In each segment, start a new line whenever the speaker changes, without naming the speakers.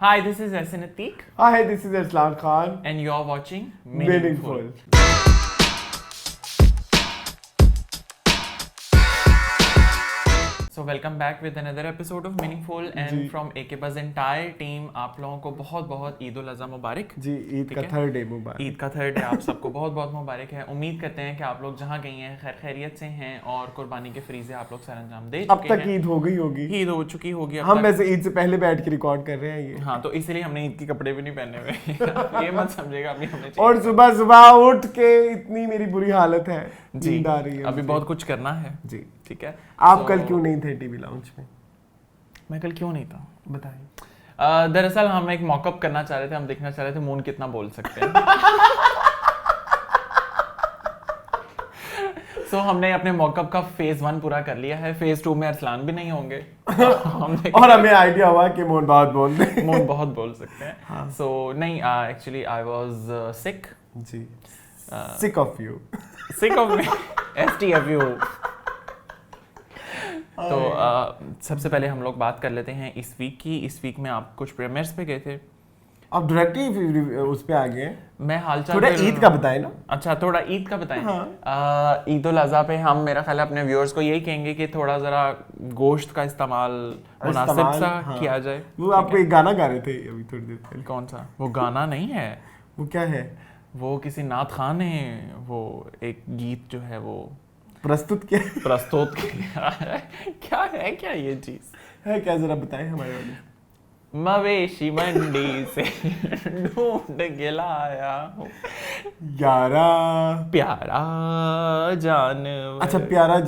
Hi, this is Ahsan Atiq.
Hi, this is Arslan Khan.
And you're watching
Meaningful.
So welcome back with another episode of Meaningful and from AK Buzz entire team आप लोगों को बहुत बहुत ईद उल अज़हा मुबारक।
जी, ईद का third day मुबारक।
ईद का third day आप सबको बहुत बहुत मुबारक है। उम्मीद करते हैं कि आप लोग जहाँ गई हैं खैर खैरियत से हैं और कुर्बानी के फरीज़े आप लोग सरअंजाम दे चुके हैं।
अब तक ईद हो गई होगी।
ईद हो चुकी होगी।
हम वैसे ईद से पहले बैठ के रिकॉर्ड कर रहे हैं ये।
हाँ, तो इसलिए हमने ईद के कपड़े भी नहीं पहने हुए। ये मत समझेगा अभी हमने।
और सुबह सुबह उठ के इतनी मेरी बुरी हालत है, नींद आ रही है।
अभी बहुत कुछ करना है
जी,
ठीक है।
आप कल क्यों नहीं थे टीवी लाउंज में?
मैं कल क्यों नहीं था
बताइए।
दरअसल हम एक मॉकअप करना चाह रहे थे, हम देखना चाह रहे थे मून कितना बोल सकते हैं। सो हमने अपने मॉकअप का फेज 1 पूरा कर लिया है। फेज 2 में अरसलान भी नहीं होंगे।
और हमें आइडिया हुआ कि मोहन बहुत बोल रहे,
मोहन बहुत बोल सकते हैं। सो नहीं, एक्चुअली आई वाज सिक।
जी, sick of you.
Sick of me, STFU। तो सबसे पहले हम लोग बात कर लेते हैं इस वीक की। इस वीक में आप कुछ प्रीमियर्स पे गए थे।
अब डायरेक्टली उस पे आ गए।
मैं हालचाल
थोड़ा ईद का बताएं ना।
अच्छा, थोड़ा ईद का बताएं।
हाँ।
ईद उल अज़हा पे हम मेरा ख्याल है अपने व्यूअर्स को यही कहेंगे कि थोड़ा जरा गोश्त का इस्तेमाल मुनासिब सा किया जाए।
वो आप एक गाना गा रहे थे अभी थोड़ी देर पहले।
कौन सा? वो गाना नहीं है,
वो क्या है?
वो किसी नात खान ने वो एक गीत जो है वो
प्रस्तुत
किया है। क्या ये चीज
है? क्या जरा बताएं हमारे वाले।
मवेशी मंडी से ढूंढ के लाया हूं
यारा
प्यारा जानवर।
अच्छा, प्यारा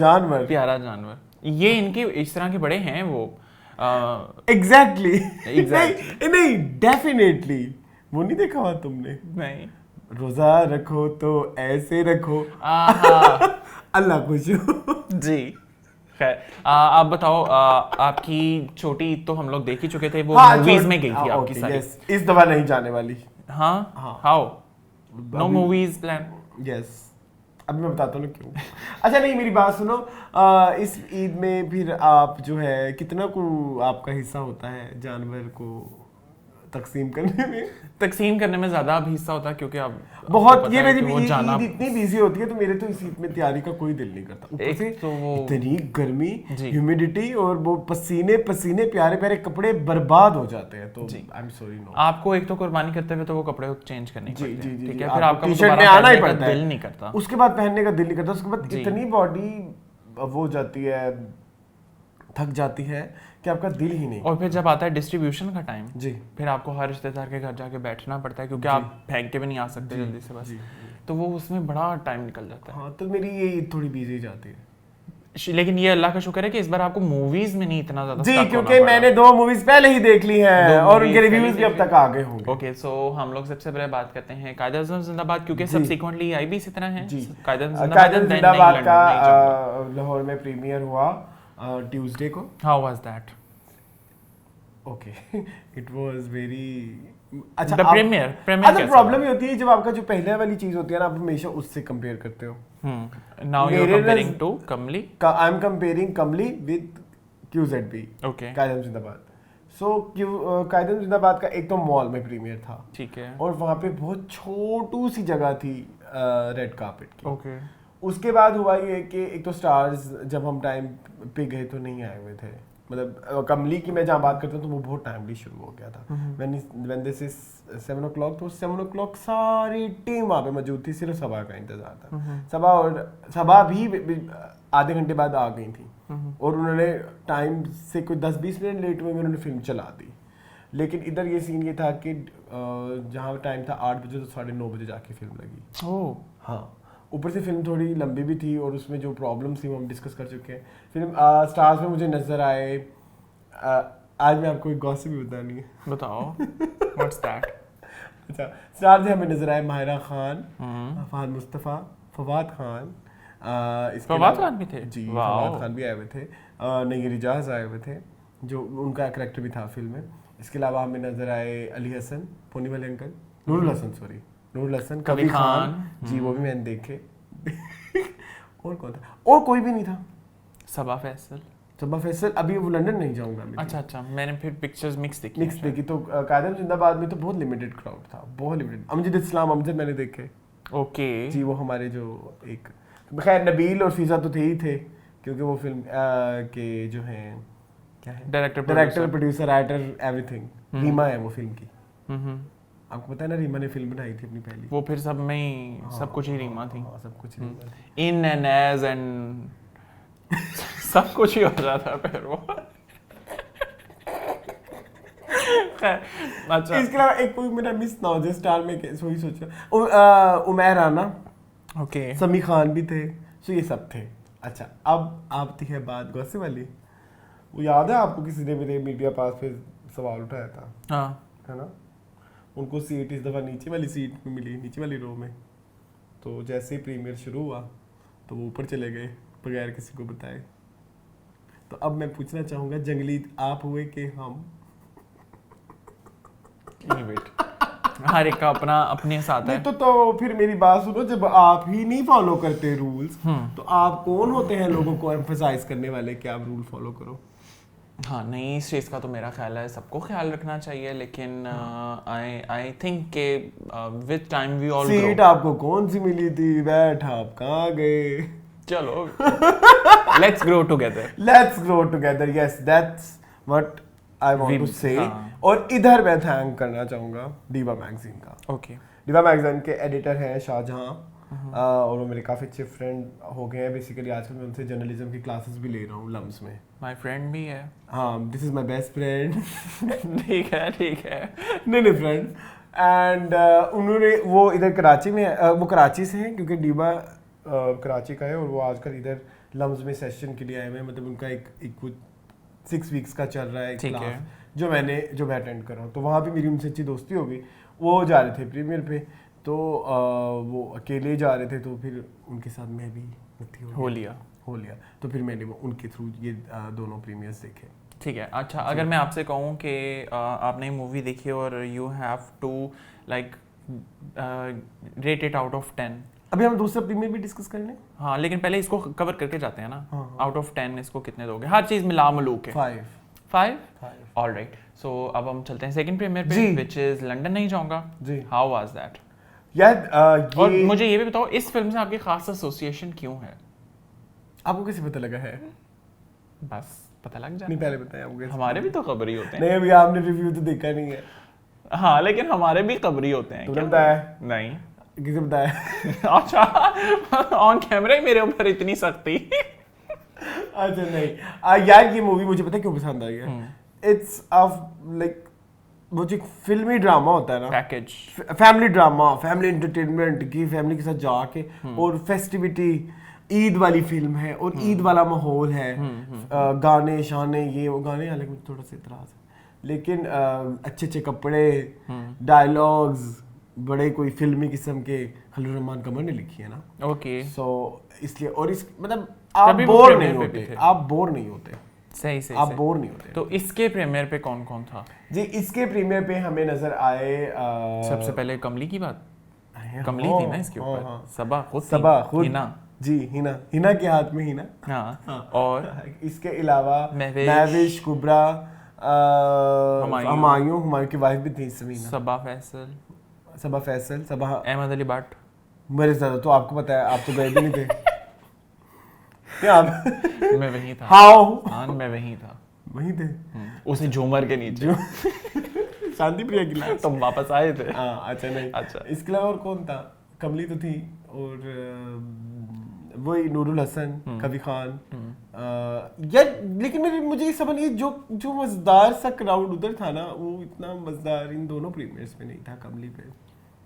जानवर।
ये इनके इस तरह के बड़े हैं वो।
एग्जैक्टली। नहीं, डेफिनेटली वो नहीं देखा हुआ तुमने?
नहीं।
रोजा रखो तो ऐसे रखो। अल्लाह खुश हो।
जी, खैर आप बताओ। आपकी छोटी ईद तो हम लोग देख ही चुके थे। वो मूवीज में गई थी आपकी सारी।
इस दफा नहीं जाने वाली।
हाँ। How? No movies plan?
Yes, अभी मैं बताता हूँ क्यों। अच्छा नहीं, मेरी बात सुनो। इस ईद में फिर आप जो है कितना को आपका हिस्सा होता है जानवर को तकसीम करने में ज्यादा अब हिस्सा होता है क्योंकि अब बहुत ये मेरी ईद इतनी बिजी होती है, तो मेरे तो इस ईद में तैयारी का कोई दिल नहीं करता। ऊपर से तो वो इतनी गर्मी, ह्यूमिडिटी और वो पसीने प्यारे प्यारे कपड़े बर्बाद हो जाते हैं। तो आई एम सॉरी नो।
आपको एक तो कुर्बानी करते हुए तो वो कपड़े चेंज करने पड़ते हैं, ठीक है। फिर आपका
टी-शर्ट में आना ही पड़ता है,
दिल नहीं करता।
उसके बाद पहनने का दिल नहीं करता। उसके बाद इतनी बॉडी वो हो जाती है, थक जाती है कि आपका दिल ही नहीं।
और फिर जब आता है डिस्ट्रीब्यूशन का टाइम
जी,
फिर आपको हर रिश्तेदार के घर जाके बैठना पड़ता है क्योंकि आप फेंक के भी नहीं आ सकते जल्दी से बस। तो वो उसमें बड़ा टाइम निकल जाता है।
हाँ, तो मेरी ये थोड़ी बिजी जाती है।
लेकिन ये अल्लाह का शुक्र है कि इस बार आपको मूवीज में नहीं इतना ज्यादा
जी, क्योंकि मैंने 2 मूवीज पहले ही देख ली हैं और उनके रिव्यूज भी अब तक आ गए होंगे।
ओके, सो हम लोग सबसे पहले बात करते हैं कायदे आज़म जिंदाबाद, क्योंकि सबसीक्वेंटली आई भी इसी तरह है। कायदे आज़म
जिंदाबाद का लाहौर में प्रीमियर हुआ ट्यूसडे को।
How was that?
Okay, it was very अच्छा।
द प्रीमियर
अच्छा, प्रॉब्लम ये होती है जब आपका जो पहले वाली चीज होती है ना, आप हमेशा उससे कंपेयर करते हो।
Now you are comparing to Kamli.
I am comparing Kamli with QZB।
Okay,
Quaid e Azam जिंदाबाद। सो कायदे आज़म जिंदाबाद का एक तो मॉल में प्रीमियर था,
ठीक है,
और वहाँ पे बहुत छोटू सी जगह थी रेड कार्पेट की।
ओके।
उसके बाद हुआ ये कि एक तो स्टार्स जब हम टाइम पे गए तो नहीं आए हुए थे। मतलब कमली की मैं जहाँ बात करता हूँ तो वो बहुत टाइमली शुरू हो गया था। व्हेन दिस इज 7 o'clock, तो 7 o'clock सारी टीम वहाँ पे मौजूद थी, सिर्फ सबा का इंतजार था। सबा भी आधे घंटे बाद आ गई थी और उन्होंने टाइम से कोई 10-20 मिनट लेट हुए, उन्होंने फिल्म चला दी। लेकिन इधर ये सीन ये था कि जहाँ टाइम था 8 बजे तो 9:30 बजे जाके फिल्म लगी।
ओह
हाँ, ऊपर से फिल्म थोड़ी लंबी भी थी और उसमें जो प्रॉब्लम थी वो हम डिस्कस कर चुके हैं। फिल्म स्टार्स में मुझे नजर आए, आज मैं आपको एक गॉसिप भी बतानी है।
बताओ, व्हाट्स दैट?
अच्छा, स्टार्स में हमें नजर आए माहिरा खान, फहद मुस्तफ़ा, फवाद खान।
फवाद खान भी थे?
जी, फवाद खान भी आए हुए थे। नय्यर रिजाज आए हुए थे, जो उनका करैक्टर भी था फिल्म में। इसके अलावा हमें नजर आए अली हसन, पोनी वाले अंकल, नूरुल हसन, कबीर खान जी, वो भी मैंने देखे। और कौन था? और कोई भी नहीं था।
सबा फैसल
सबा फैसल अभी वो लंदन नहीं जाऊंगा मैं।
अच्छा मैंने फिर पिक्चर्स मिक्स
देखी तो कादर जिंदाबाद में तो बहुत लिमिटेड क्राउड था, बहुत लिमिटेड। अमजद इस्लाम अमजद मैंने देखे।
ओके
जी वो हमारे जो एक खैर नबील और फीजा तो थे ही थे क्योंकि वो फिल्म के जो हैं क्या है director producer writer everything Reema है वो फिल्म की। आपको पता है ना रीमा ने फिल्म बनाई थी अपनी पहली,
वो फिर सब में ही सब कुछ ही रीमा थी।
सब कुछ रीमा थी।
इन एंड एज एंड सब कुछ ही हो जाता फिर वो। अच्छा
इसके अलावा एक कोई मेरा मिस ना हो जाए स्टार में वही सोच रहा उमैर राना,
ओके
समी खान भी थे, सो ये सब थे। अच्छा अब आती है बात गौसे वाली। वो याद है आपको किसी ने मेरे मीडिया पास पे सवाल उठाया था?
हाँ
है ना, उनको सीट इस दफ़ा नीचे वाली सीट में मिली, नीचे वाली रो में। तो जैसे ही प्रीमियर शुरू हुआ तो वो ऊपर चले गए बगैर किसी को बताए। तो अब मैं पूछना चाहूँगा जंगली आप हुए कि हम?
हर एक का अपना अपने साथ है।
तो फिर मेरी बात सुनो, जब आप ही नहीं फॉलो करते रूल्स तो आप कौन होते हैं लोगों को एम्फसाइज करने वाले कि आप रूल फॉलो करो?
हाँ नहीं, इस चीज़ का तो मेरा ख्याल है सबको ख्याल रखना चाहिए, लेकिन आई थिंक के with time we all
seat आपको कौन सी मिली थी, बैठ आप कहाँ गए?
चलो let's grow
together, yes that's what I want to say. और इधर मैं थैंक करना चाहूँगा दीवा मैगजीन का।
ओके
दीवा मैगजीन के एडिटर हैं शाहजहां, और वो मेरे काफ़ी अच्छे फ्रेंड हो गए हैं। बेसिकली आजकल मैं उनसे जर्नलिज्म की क्लासेस भी ले रहा हूँ लम्स में।
माय फ्रेंड भी है।
हाँ, this is my best friend.
ठीक है
नहीं फ्रेंड। एंड उन्होंने वो इधर कराची में वो कराची से हैं क्योंकि दीवा कराची का है, और वो आजकल इधर लम्स में सेशन के लिए आए हुए हैं। मतलब उनका एक कुछ 6 वीक्स का चल रहा है क्लास जो मैं अटेंड कर रहा हूँ। तो वहाँ पे मेरी उनसे अच्छी दोस्ती हो गई। वो जा रहे थे प्रीमियर पे, तो वो अकेले जा रहे थे, तो फिर उनके साथ मैं भी हो लिया। तो फिर मैंने उनके थ्रू ये दोनों प्रीमियर्स देखे।
ठीक है। अच्छा अगर मैं आपसे कहूँ कि आपने मूवी देखी और you have to like rate it out of 10।
अभी हम दूसरा प्रीमियर भी डिस्कस कर लें।
हाँ लेकिन पहले इसको कवर करके जाते हैं ना। आउट ऑफ 10 इसको कितने दोगे? हर चीज़ मिला मिलू के 5। ऑलराइट, सो अब हम चलते हैं सेकंड प्रीमियर पे, व्हिच इज लंदन नहीं जाऊंगा जी। हाउ वाज दैट
यार?
और मुझे ये भी बताओ इस फिल्म से आपकी खास एसोसिएशन क्यों है?
आपको कैसे पता लगा है?
बस पता लग जाए।
नहीं पहले बताया आपको।
हमारे भी तो खबरी होते हैं।
नहीं अभी आपने रिव्यू तो देखा नहीं है।
हाँ लेकिन हमारे भी खबरी होते हैं।
तुमने बताया?
नहीं।
किसे बताया?
अच्छा ऑन कैमरा ही मेरे ऊपर इतनी सख्ती।
अच्छा नहीं यार, ये मूवी मुझे पता है क्यों पसंद आई है। इट्स लाइक वो जो फिल्मी ड्रामा होता है ना,
package
family drama, family entertainment की फैमिली के साथ जाके, और फेस्टिविटी ईद वाली फिल्म है और ईद वाला माहौल है। गाने शाने ये वो गाने, हालांकि मुझे थोड़ा सा इतराज है, लेकिन अच्छे कपड़े, डायलॉग्स बड़े कोई फिल्मी किस्म के खलील रहमान कमर ने लिखी है ना।
ओके
सो इसलिए, और इस मतलब आप बोर नहीं होते। सही आप बोर नहीं होते।
तो इसके प्रीमियर पे कौन कौन था जी?
इसके प्रीमियर पे हमें नजर आए
सबसे पहले कमली की बात। कमली थी ना इसके ऊपर। सबा खुद हिना
जी, हिना के हाथ में हिना।
हाँ। और
इसके अलावा महविश, कुबरा, हुमायूं की वाइफ भी थी समीना, सबा फैसल,
अहमद अली भट्ट।
मेरे ज्यादा तो आपको पता है, आप तो गए भी नहीं थे।
मैं वहीं था।
हाँ
मैं वहीं था।
वहीं थे
उसी झूमर के नीचे।
शांति प्रिया की लाश।
तुम वापस आए थे?
अच्छा नहीं।
अच्छा
इसके अलावा और कौन था? कमली तो थी, और वही नूरुल हसन, कवि खान। यार लेकिन मुझे ये समझ नहीं, जो मजेदार सा क्राउड उधर था ना, वो इतना मजेदार इन दोनों प्रीमियर्स में नहीं था कमली पे।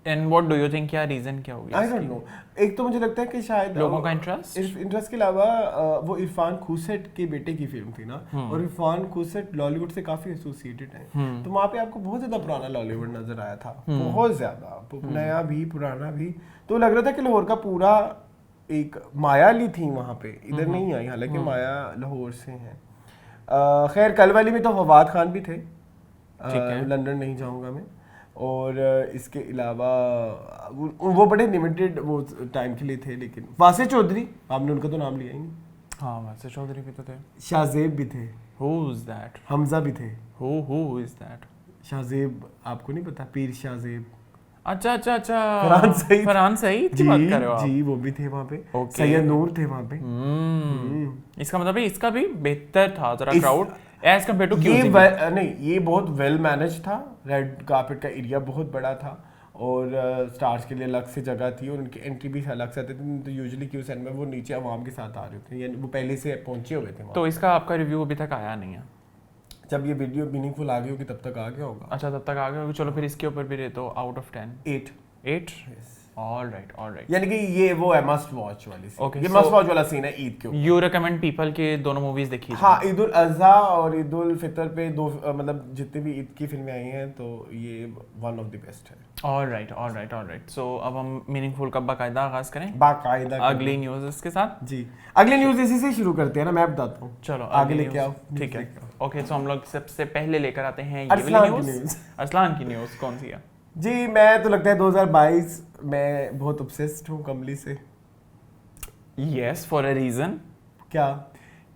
And what do you think, क्या रीजन क्या होगा?
I don't know. एक तो मुझे लगता है कि शायद
लोगों का इंटरेस्ट
के अलावा वो इरफान खूसेट के बेटे की फिल्म थी ना, और इरफान खूसेट लॉलीवुड से काफी एसोसिएटेड है, तो वहाँ पे आपको बहुत ज्यादा पुराना लॉलीवुड नजर आया था, बहुत ज्यादा, नया भी पुराना भी। तो लग रहा था कि लाहौर का पूरा एक माया ली थी वहाँ पे, इधर नहीं आई, हालांकि माया लाहौर से है। खैर कल वाली में तो फवाद खान भी थे, लंदन नहीं जाऊँगा मैं। और इसके अलावा वो बड़े लिमिटेड वो टाइम के लिए थे, लेकिन वासे चौधरी, आपने उनका तो नाम लिया ही नहीं।
हाँ वैसे चौधरी भी तो थे।
शाहजेब भी थे।
Who is that?
हमजा भी थे।
Who is that?
शाहजेब आपको नहीं पता? पीर शाहजेब।
अच्छा
फरहान सईद
की बात कर रहे हो आप?
जी वो भी थे वहाँ पे। सैयद नूर थे वहाँ पे।
इसका मतलब इसका भी बेहतर था जरा क्राउड एज कंपेयर टू क्यूजी।
नहीं ये बहुत वेल मैनेज था। रेड कार्पेट का एरिया बहुत बड़ा था और स्टार्स के लिए अलग से जगह थी और उनकी एंट्री भी अलग से आती थी। तो यूजुअली क्यू सेन में वो नीचे अवाम के साथ आ रहे थे, यानी वो पहले से पहुंचे हुए थे।
तो इसका आपका रिव्यू अभी तक आया नहीं है?
जब ये वीडियो मीनिंगफुल आ गई होगी तब तक आ गया होगा।
अच्छा तब तक आ गया होगा। चलो फिर इसके ऊपर भी रहे तो आउट ऑफ 10 8 ऑलराइट
यानी कि ये वो है मस्ट वॉच वाली सीन।
Okay,
ये मस्ट वॉच वाला सीन है ईद के ऊपर।
यू रिकमेंड पीपल के दोनों मूवीज देखिए।
हाँ ईद उल अज़हा और ईद उल फितर पे दो मतलब जितनी भी ईद की फिल्में आई हैं तो ये वन ऑफ द बेस्ट है। ऑलराइट सो अब हम मीनिंगफुल का बाकायदा आगाज करें बाकायदा
अगली न्यूज़ के साथ।
जी अगली न्यूज़ इसी से शुरू करते हैं ना, मैं बताता हूँ।
चलो
आगे लेके आओ।
ठीक है ओके। सो हम लोग सबसे पहले लेकर आते हैं ये वाली न्यूज़। अरसलान की न्यूज़ कौन सी है?
जी मैं तो लगता है 2022 में बहुत ऑब्सेस्ड हूँ कमली से।
Yes for a reason.
क्या?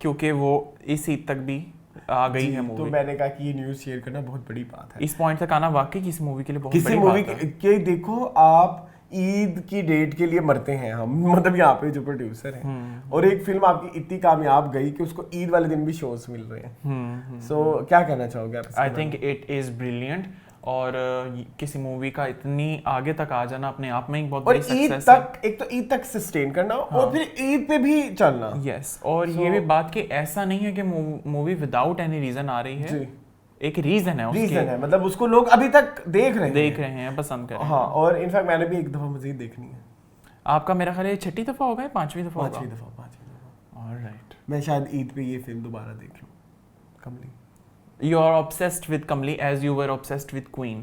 क्योंकि
वो इस ईद तक भी आ गई है मूवी।
तो मैंने कहा कि ये न्यूज़ शेयर करना बहुत बड़ी बात है।
इस पॉइंट तक आना वाकई किसी मूवी के लिए बहुत बड़ी बात है।
के देखो आप ईद की डेट के लिए मरते हैं हम, मतलब यहाँ पे जो प्रोड्यूसर हैं और एक फिल्म आपकी इतनी कामयाब गई कि उसको ईद वाले दिन भी शोज मिल रहे हैं। सो क्या कहना चाहोगे आप?
I think it is brilliant और किसी मूवी का इतनी आगे तक आ जाना अपने आप में एक बहुत बड़ी सक्सेस है।
एक तो ईद तक सस्टेन करना और फिर ईद पे भी चलना।
यस और ये भी बात कि ऐसा नहीं है कि मूवी विदाउट एनी रीजन आ रही है। एक रीजन है,
रीजन है, मतलब उसको लोग अभी तक देख रहे
हैं पसंद कर रहे हैं।
हाँ और इनफैक्ट मैंने भी एक दफा मजीद देखनी है।
आपका मेरा ख्याल है छठी दफा होगा, पांचवी दफा होगा?
पांचवी दफा।
ऑलराइट
मैं शायद ईद पे ये फिल्म दोबारा देख लूं, कमली।
You are obsessed with Kamli as you were obsessed with Queen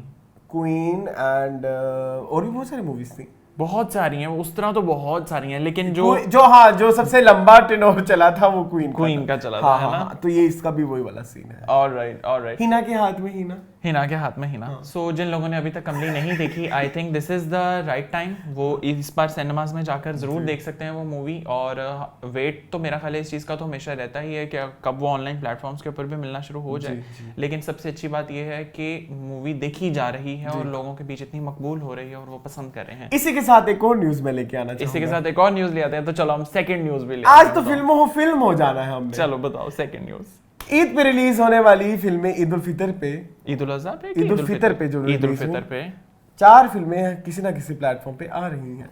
and और भी बहुत सारी मूवीज थी।
बहुत सारी हैं उस तरह तो बहुत सारी हैं लेकिन
जो सबसे लंबा टेनोर चला था वो क्वीन का चला था, है ना? तो ये इसका भी वही वाला सीन है।
ऑलराइट
हिना के हाथ में हिना।
सो जिन लोगों ने अभी तक कमली नहीं देखी I think this is the right time. वो इस बार सिनेमाज में जाकर जरूर देख सकते हैं वो मूवी। और वेट तो मेरा ख्याल है इस चीज़ का तो हमेशा रहता ही है कि कब वो ऑनलाइन प्लेटफॉर्म्स के ऊपर भी मिलना शुरू हो जाए। लेकिन सबसे अच्छी बात ये है कि मूवी देखी जा रही है और लोगों के बीच इतनी मकबूल हो रही है और वो पसंद कर रहे हैं।
इसी के साथ एक और न्यूज़ में लेके आना
इसी के साथ एक और न्यूज़ ले आते हैं। तो चलो हम सेकंड न्यूज़ भी ले
आज तो फिल्म हो जाना है हमने।
चलो बताओ सेकंड न्यूज़।
ईद पे रिलीज होने वाली फिल्में ईद उल फितर पे,
ईद उल अज़हा पे,
ईद उल फितर पे जो
ईद उल फितर पे
4 फिल्में किसी ना किसी प्लेटफॉर्म पे आ रही हैं।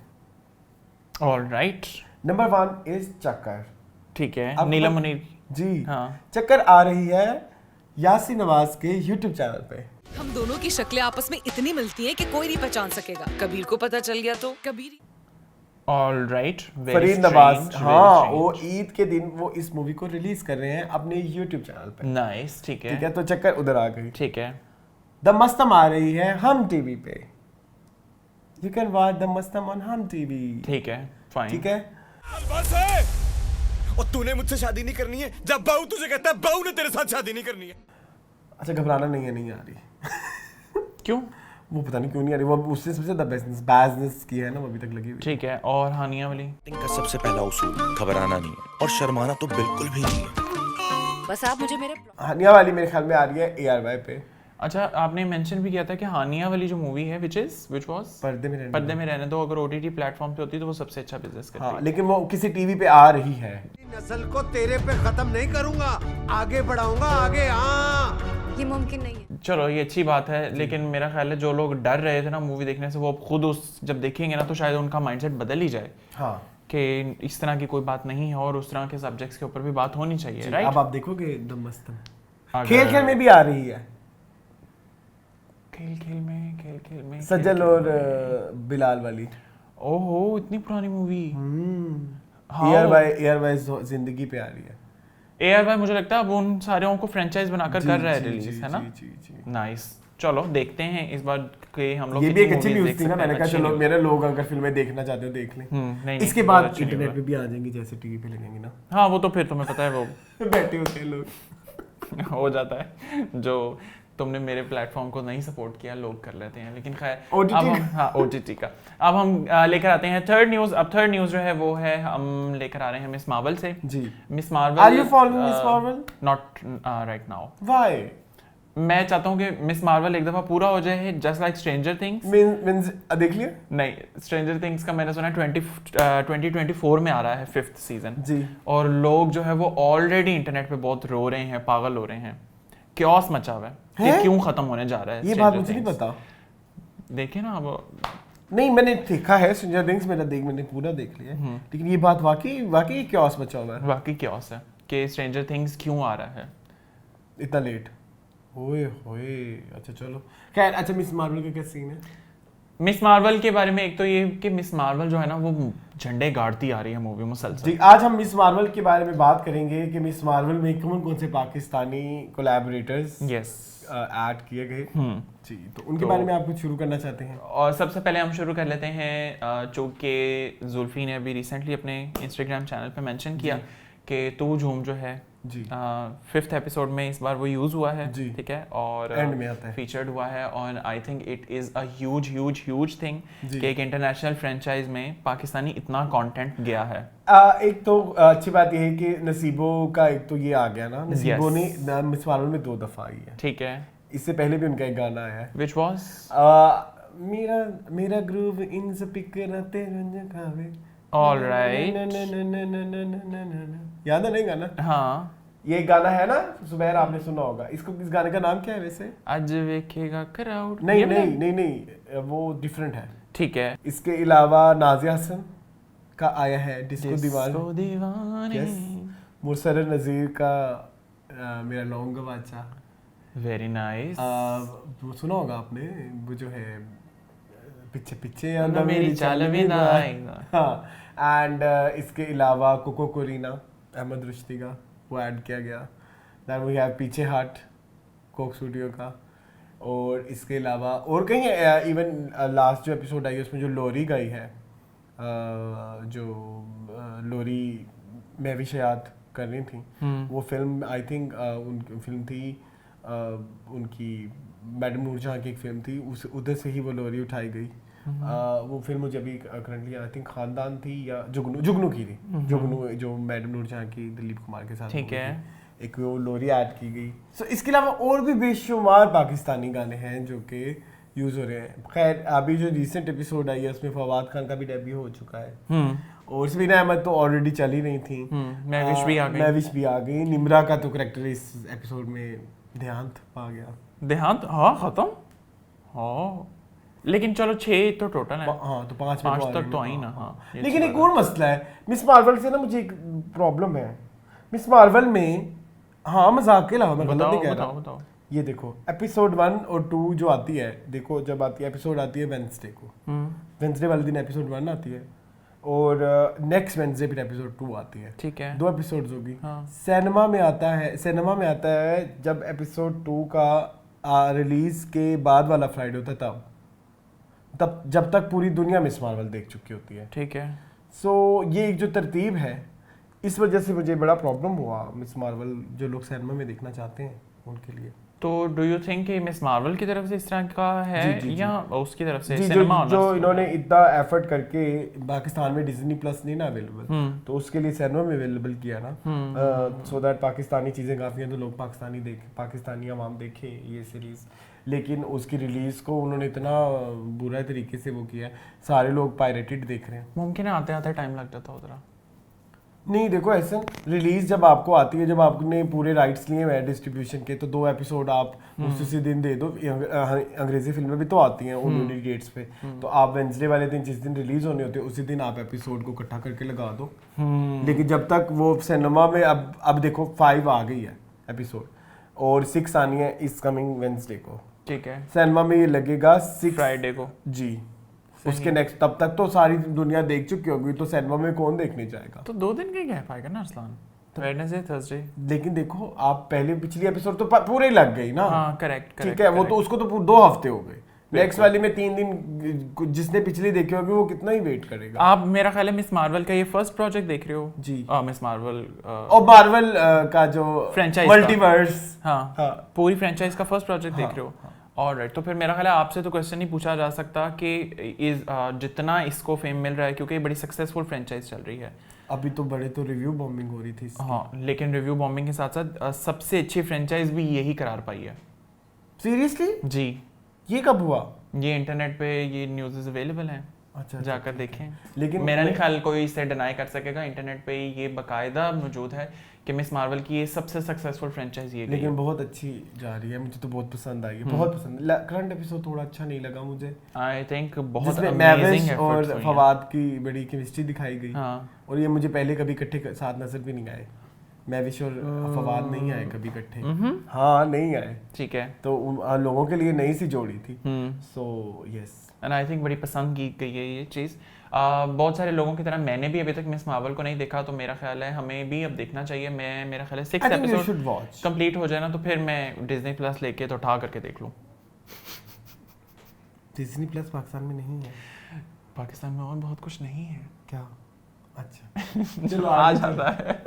ऑलराइट
नंबर 1 इज चक्कर।
ठीक है नीलम मुनीर
जी
हाँ
चक्कर आ रही है यासीन नवाज के YouTube चैनल पे।
हम दोनों की शक्लें आपस में इतनी मिलती हैं कि कोई नहीं पहचान सकेगा। कबीर को पता चल गया तो कबीर।
ऑलराइट
फरीद नवाज हाँ वो ईद के दिन वो इस मूवी को रिलीज कर रहे हैं अपने YouTube चैनल पे।
नाइस ठीक है
तो चक्कर उधर आ गई।
ठीक है
द मस्तम आ रही है हम टीवी पे। You can watch the मस्तम on हम टीवी।
ठीक है फाइन।
ठीक है
बस है। और तूने मुझसे शादी नहीं करनी है। जब बहू तुझे कहता है बहू ने तेरे साथ शादी नहीं करनी है।
अच्छा घबराना नहीं आ रही।
क्यों?
वो पता नहीं क्यों नहीं आ रही। वो उससे सबसे ज्यादा बिजनेस की है ना वो अभी तक लगी हुई।
ठीक है और हानिया वाली
इनका सबसे पहला उसूल घबराना नहीं है और शर्माना तो बिल्कुल भी नहीं है।
बस आप मुझे मेरे
हानिया वाली मेरे ख्याल में आ रही है ARY पे।
अच्छा आपने मेंशन भी किया था कि हानिया वाली जो मूवी है विच वाज पर्दे में रहने दो अगर OTT प्लेटफॉर्म पे होती तो वो सबसे अच्छा बिजनेस करती।
हाँ लेकिन वो किसी टीवी पे आ रही है।
नस्ल को तेरे पे खत्म नहीं करूंगा, आगे बढ़ाऊंगा आगे। हाँ
ये मुमकिन नहीं है।
चलो ये अच्छी बात है लेकिन मेरा ख्याल है जो लोग डर रहे थे ना मूवी देखने से वो खुद उस जब देखेंगे ना तो शायद उनका माइंडसेट बदल ही जाए।
हाँ
कि इस तरह की कोई बात नहीं है और उस तरह के सब्जेक्ट्स के ऊपर भी बात होनी चाहिए। राइट
अब आप देखोगे द मस्तम खेल में भी आ रही है।
खेल में
सजल और बिलाल वाली।
ओहो इतनी पुरानी मूवी।
ARY जिंदगी पे आ रही है।
ARY मुझे लगता है अब उन सारों को फ्रेंचाइज बनाकर कर रहा है रिलीज, है ना? नाइस चलो देखते हैं इस बार के हम लोग।
ये भी एक अच्छी न्यूज़ थी ना, मैंने कहा चलो मेरे लोग अगर फिल्में देखना चाहते हो देख लें। इसके बाद इंटरनेट पे भी आ जाएंगी जैसे टीवी पे लगेंगी ना।
हाँ वो तो फिर तुम्हें पता है वो
बैठे होते हैं लोग
हो जाता है जो तुमने मेरे प्लेटफॉर्म को नहीं सपोर्ट किया, लोग कर लेते हैं, लेकिन खैर
OTT
अब हम हाँ OTT का अब हम लेकर आते हैं थर्ड न्यूज़। अब थर्ड न्यूज़ जो है वो है हम लेकर आ रहे हैं मिस मार्वल से
जी।
Miss Marvel,
are you following Miss Marvel?
Not right now.
Why?
मैं चाहता हूँ कि मिस मार्वल एक दफा पूरा हो जाए, just like stranger things.
Means देख लिया?
नहीं, स्ट्रेंजर थिंग्स का मैंने सुना 2024 में आ रहा है 5th सीजन
जी।
और लोग जो है वो ऑलरेडी इंटरनेट पे बहुत रो रहे हैं, पागल हो रहे हैं, क्योस मचा हुआ है कि क्यों खत्म होने जा रहा है।
ये बात मुझे नहीं पता।
देखिए ना अब,
नहीं मैंने देखा है स्ट्रेंजर थिंग्स, मैंने पूरा देख लिया है, लेकिन ये बात वाकई क्योस मचा हुआ है।
वाकई क्योस है कि स्ट्रेंजर थिंग्स क्यों आ रहा है
इतना लेट। ओए होए, अच्छा चलो खैर। अच्छा मिस मार्वल का क्या सीन है?
मिस मार्वल के बारे में एक तो ये कि मिस मार्वल जो है ना वो झंडे गाड़ती आ रही है मूवी मुसलसल।
जी, आज हम मिस मार्वल के बारे में बात करेंगे कि मिस मार्वल में कौन से पाकिस्तानी कोलैबोरेटर्स ऐड किए गए। जी, तो उनके बारे में आप कुछ शुरू करना चाहते हैं?
और सबसे पहले हम शुरू कर लेते हैं चूँकि जुल्फी ने अभी रिसेंटली अपने इंस्टाग्राम चैनल पे मेंशन किया कि तू झूम जो है
जी
5th एपिसोड में इस बार वो यूज हुआ है, ठीक है, और
एंड में आता है,
फीचर्ड हुआ है। और I think it is a huge thing कि एक इंटरनेशनल फ्रेंचाइज में पाकिस्तानी इतना कंटेंट गया है।
एक तो अच्छी बात ये है कि नसीबो का एक तो ये आ गया ना, नसीबो ने मिस मार्वल में 2 दफा आई है,
ठीक है।
इससे पहले भी उनका एक गाना आया है
व्हिच वाज
मेरा ग्रूव इन स्पीकर तेरे खावे।
ऑलराइट,
याद है नहीं गाना?
हाँ,
ये गाना है ना सुबैर, आपने सुना होगा इसको। इस गाने का नाम क्या है वैसे?
आज वेखेगा क्राउड।
नहीं, वो डिफरेंट है,
ठीक है।
इसके अलावा नाजिया हसन का आया है डिस्को दीवाने। मुरसर नज़ीर का मेरा लौंग गवाचा।
Very nice.
वो सुना होगा आपने, वो जो है पीछे पीछे
ना मेरी चाल भी ना आएगा।
हाँ, एंड इसके अलावा कोको कोरीना अहमद रुश्ती का वो ऐड किया गया। दैट वी हैव पीछे हार्ट कोक स्टूडियो का। और इसके अलावा और कहीं इवन लास्ट जो एपिसोड आई है उसमें जो लोरी गाई है, जो लोरी महविश हयात कर रही थी, वो फिल्म आई थिंक उनकी फिल्म थी, उनकी मैडम नूरजहां की एक फिल्म थी, उस उधर से ही वो लोरी उठाई गई। वो फिल्म मुझे अभी करंटली आई थिंक खानदान थी या जुगनू की थी, जुगनू जो मैडम नूरजहां की दिलीप कुमार के साथ,
ठीक है,
एक वो लोरी ऐड की गई। सो इसके अलावा और भी बेशुमार पाकिस्तानी गाने हैं जो कि यूज हो रहे हैं। खैर अभी जो रिसेंट एपिसोड आई है उसमें फवाद खान का भी डेब्यू हो चुका है, और सवीना अहमद तो ऑलरेडी चली रही थी,
महविश भी आ गई।
निम्रा का तो कैरेक्टर इस एपिसोड में देहांत पा गया।
देहांत? हाँ, खत्म। हाँ, लेकिन चलो 6 तो टोटल है।
हाँ, तो 5
तक तो आई ना। हाँ,
लेकिन एक और मसला है मिस मार्वल से ना, मुझे एक प्रॉब्लम है मिस मार्वल में। हाँ, मजाक के अलावा मैं गलत नहीं कह रहा।
बताओ।
ये देखो एपिसोड 1 और 2 जो आती है, देखो जब आती है एपिसोड आती है वेडनेसडे को, वेडनेसडे वाले दिन एपिसोड 1 आती है, और नेक्स्ट वेडनेसडे फिर एपिसोड 2 आती है, ठीक है, 2 एपिसोड्स होगी। सिनेमा में आता है जब एपिसोड 2 का रिलीज के बाद वाला फ्राइडे होता है, तब जब तक पूरी दुनिया मिस मार्वल देख चुकी होती है, ठीक है। सो ये एक जो तरतीब है, इस वजह से मुझे बड़ा प्रॉब्लम हुआ मिस मार्वल जो लोग सिनेमा में देखना चाहते हैं उनके लिए।
तो डू यू थिंक कि मिस मार्वल की तरफ से इस तरह का है, जी, या उसकी तरफ से
सिनेमा जो इन्होंने इतना एफर्ट करके पाकिस्तान में डिज्नी प्लस नहीं ना अवेलेबल, तो उसके लिए सिनेमा में अवेलेबल किया ना, सो दैट पाकिस्तानी चीज़ें काफ़ी हैं तो लोग पाकिस्तानी आवाम देखें ये सीरीज़। लेकिन उसकी रिलीज़ को उन्होंने इतना बुरा तरीके से वो किया, सारे लोग पायरेटेड देख रहे हैं।
मुमकिन है आते टाइम लग जाता उधर।
नहीं देखो ऐसा, रिलीज जब आपको आती है, जब आपने पूरे राइट्स लिए हुए हैं डिस्ट्रीब्यूशन के, तो 2 एपिसोड आप उसी दिन दे दो। अंग्रेजी फिल्में भी तो आती हैं उन डेट्स पे, तो आप वेडनेसडे वाले दिन जिस दिन रिलीज होने होते हैं उसी दिन आप एपिसोड को इकट्ठा करके लगा दो। लेकिन जब तक वो सिनेमा में, अब देखो 5 आ गई है एपिसोड और 6 आनी है इस कमिंग वेडनेसडे को, ठीक है। सिनेमा में ये लगेगा 6
फ्राइडे को
जी, उसके नेक्स्ट, तब तक तो सारी दुनिया देख चुकी होगी, तो सिनेमा में कौन देखने जाएगा?
तो 2 दिन का गैप आएगा ना अरसलान, वेडनेसडे थर्सडे।
लेकिन देखो आप पहले पिछली एपिसोड तो पूरे लग गई ना।
हाँ, करेक्ट,
ठीक है, वो तो उसको तो 2 हफ्ते हो गए, नेक्स्ट वाली में 3 दिन, जिसने पिछली देखी होगी वो कितना ही वेट करेगा।
आप मेरा ख्याल है मिस मार्वल का ये फर्स्ट प्रोजेक्ट देख रहे हो
जी।
मिस मार्वल
और मार्वल का जो
फ्रेंचाइज
मल्टीवर्स,
हाँ पूरी फ्रेंचाइज का फर्स्ट प्रोजेक्ट देख रहे हो। ऑलराइट, तो फिर मेरा ख्याल है आपसे तो क्वेश्चन नहीं पूछा जा सकता कि जितना इसको फेम मिल रहा है, क्योंकि ये बड़ी सक्सेसफुल फ्रेंचाइज चल रही है।
अभी तो बड़े तो रिव्यू बॉम्बिंग हो रही थी इसकी।
हाँ, लेकिन रिव्यू बॉम्बिंग के साथ साथ सबसे अच्छी फ्रेंचाइज भी यही करार पाई है।
सीरियसली?
जी।
ये कब हुआ?
ये इंटरनेट पे ये न्यूज़ अवेलेबल हैं,
अच्छा,
जाकर देखें।
लेकिन
मेरा नहीं ख्याल कोई इसे डिनाई कर सकेगा, इंटरनेट पे ये बाकायदा मौजूद है कि मिस मार्वल की ये सबसे सक्सेसफुल फ्रेंचाइज ये
लेकिन बहुत अच्छी जा रही है, मुझे तो बहुत पसंद आई है, बहुत पसंद। करंट एपिसोड थोड़ा अच्छा नहीं लगा मुझे,
आई थिंक बहुत
अमेजिंग और फवाद की बड़ी केमिस्ट्री दिखाई गई।
हाँ।
और ये मुझे पहले कभी इकट्ठे साथ नजर भी नहीं आए, मैविश और फवाद नहीं आए कभी इकट्ठे। हाँ नहीं आए,
ठीक है,
तो लोगों के लिए नई सी जोड़ी थी। So yes,
and I think बड़ी पसंद की गई है ये चीज़। बहुत सारे लोगों की तरह मैंने भी अभी तक मिस मार्वल को नहीं देखा, तो मेरा ख्याल है हमें भी अब देखना चाहिए। मेरा ख्याल है 6 एपिसोड कंप्लीट हो जाए ना, तो फिर मैं डिज्नी प्लस लेके तो उठा करके देख लूँ।
डिज्नी प्लस पाकिस्तान में नहीं है।
पाकिस्तान में और बहुत कुछ नहीं है
क्या? अच्छा
चलो आ जाता है।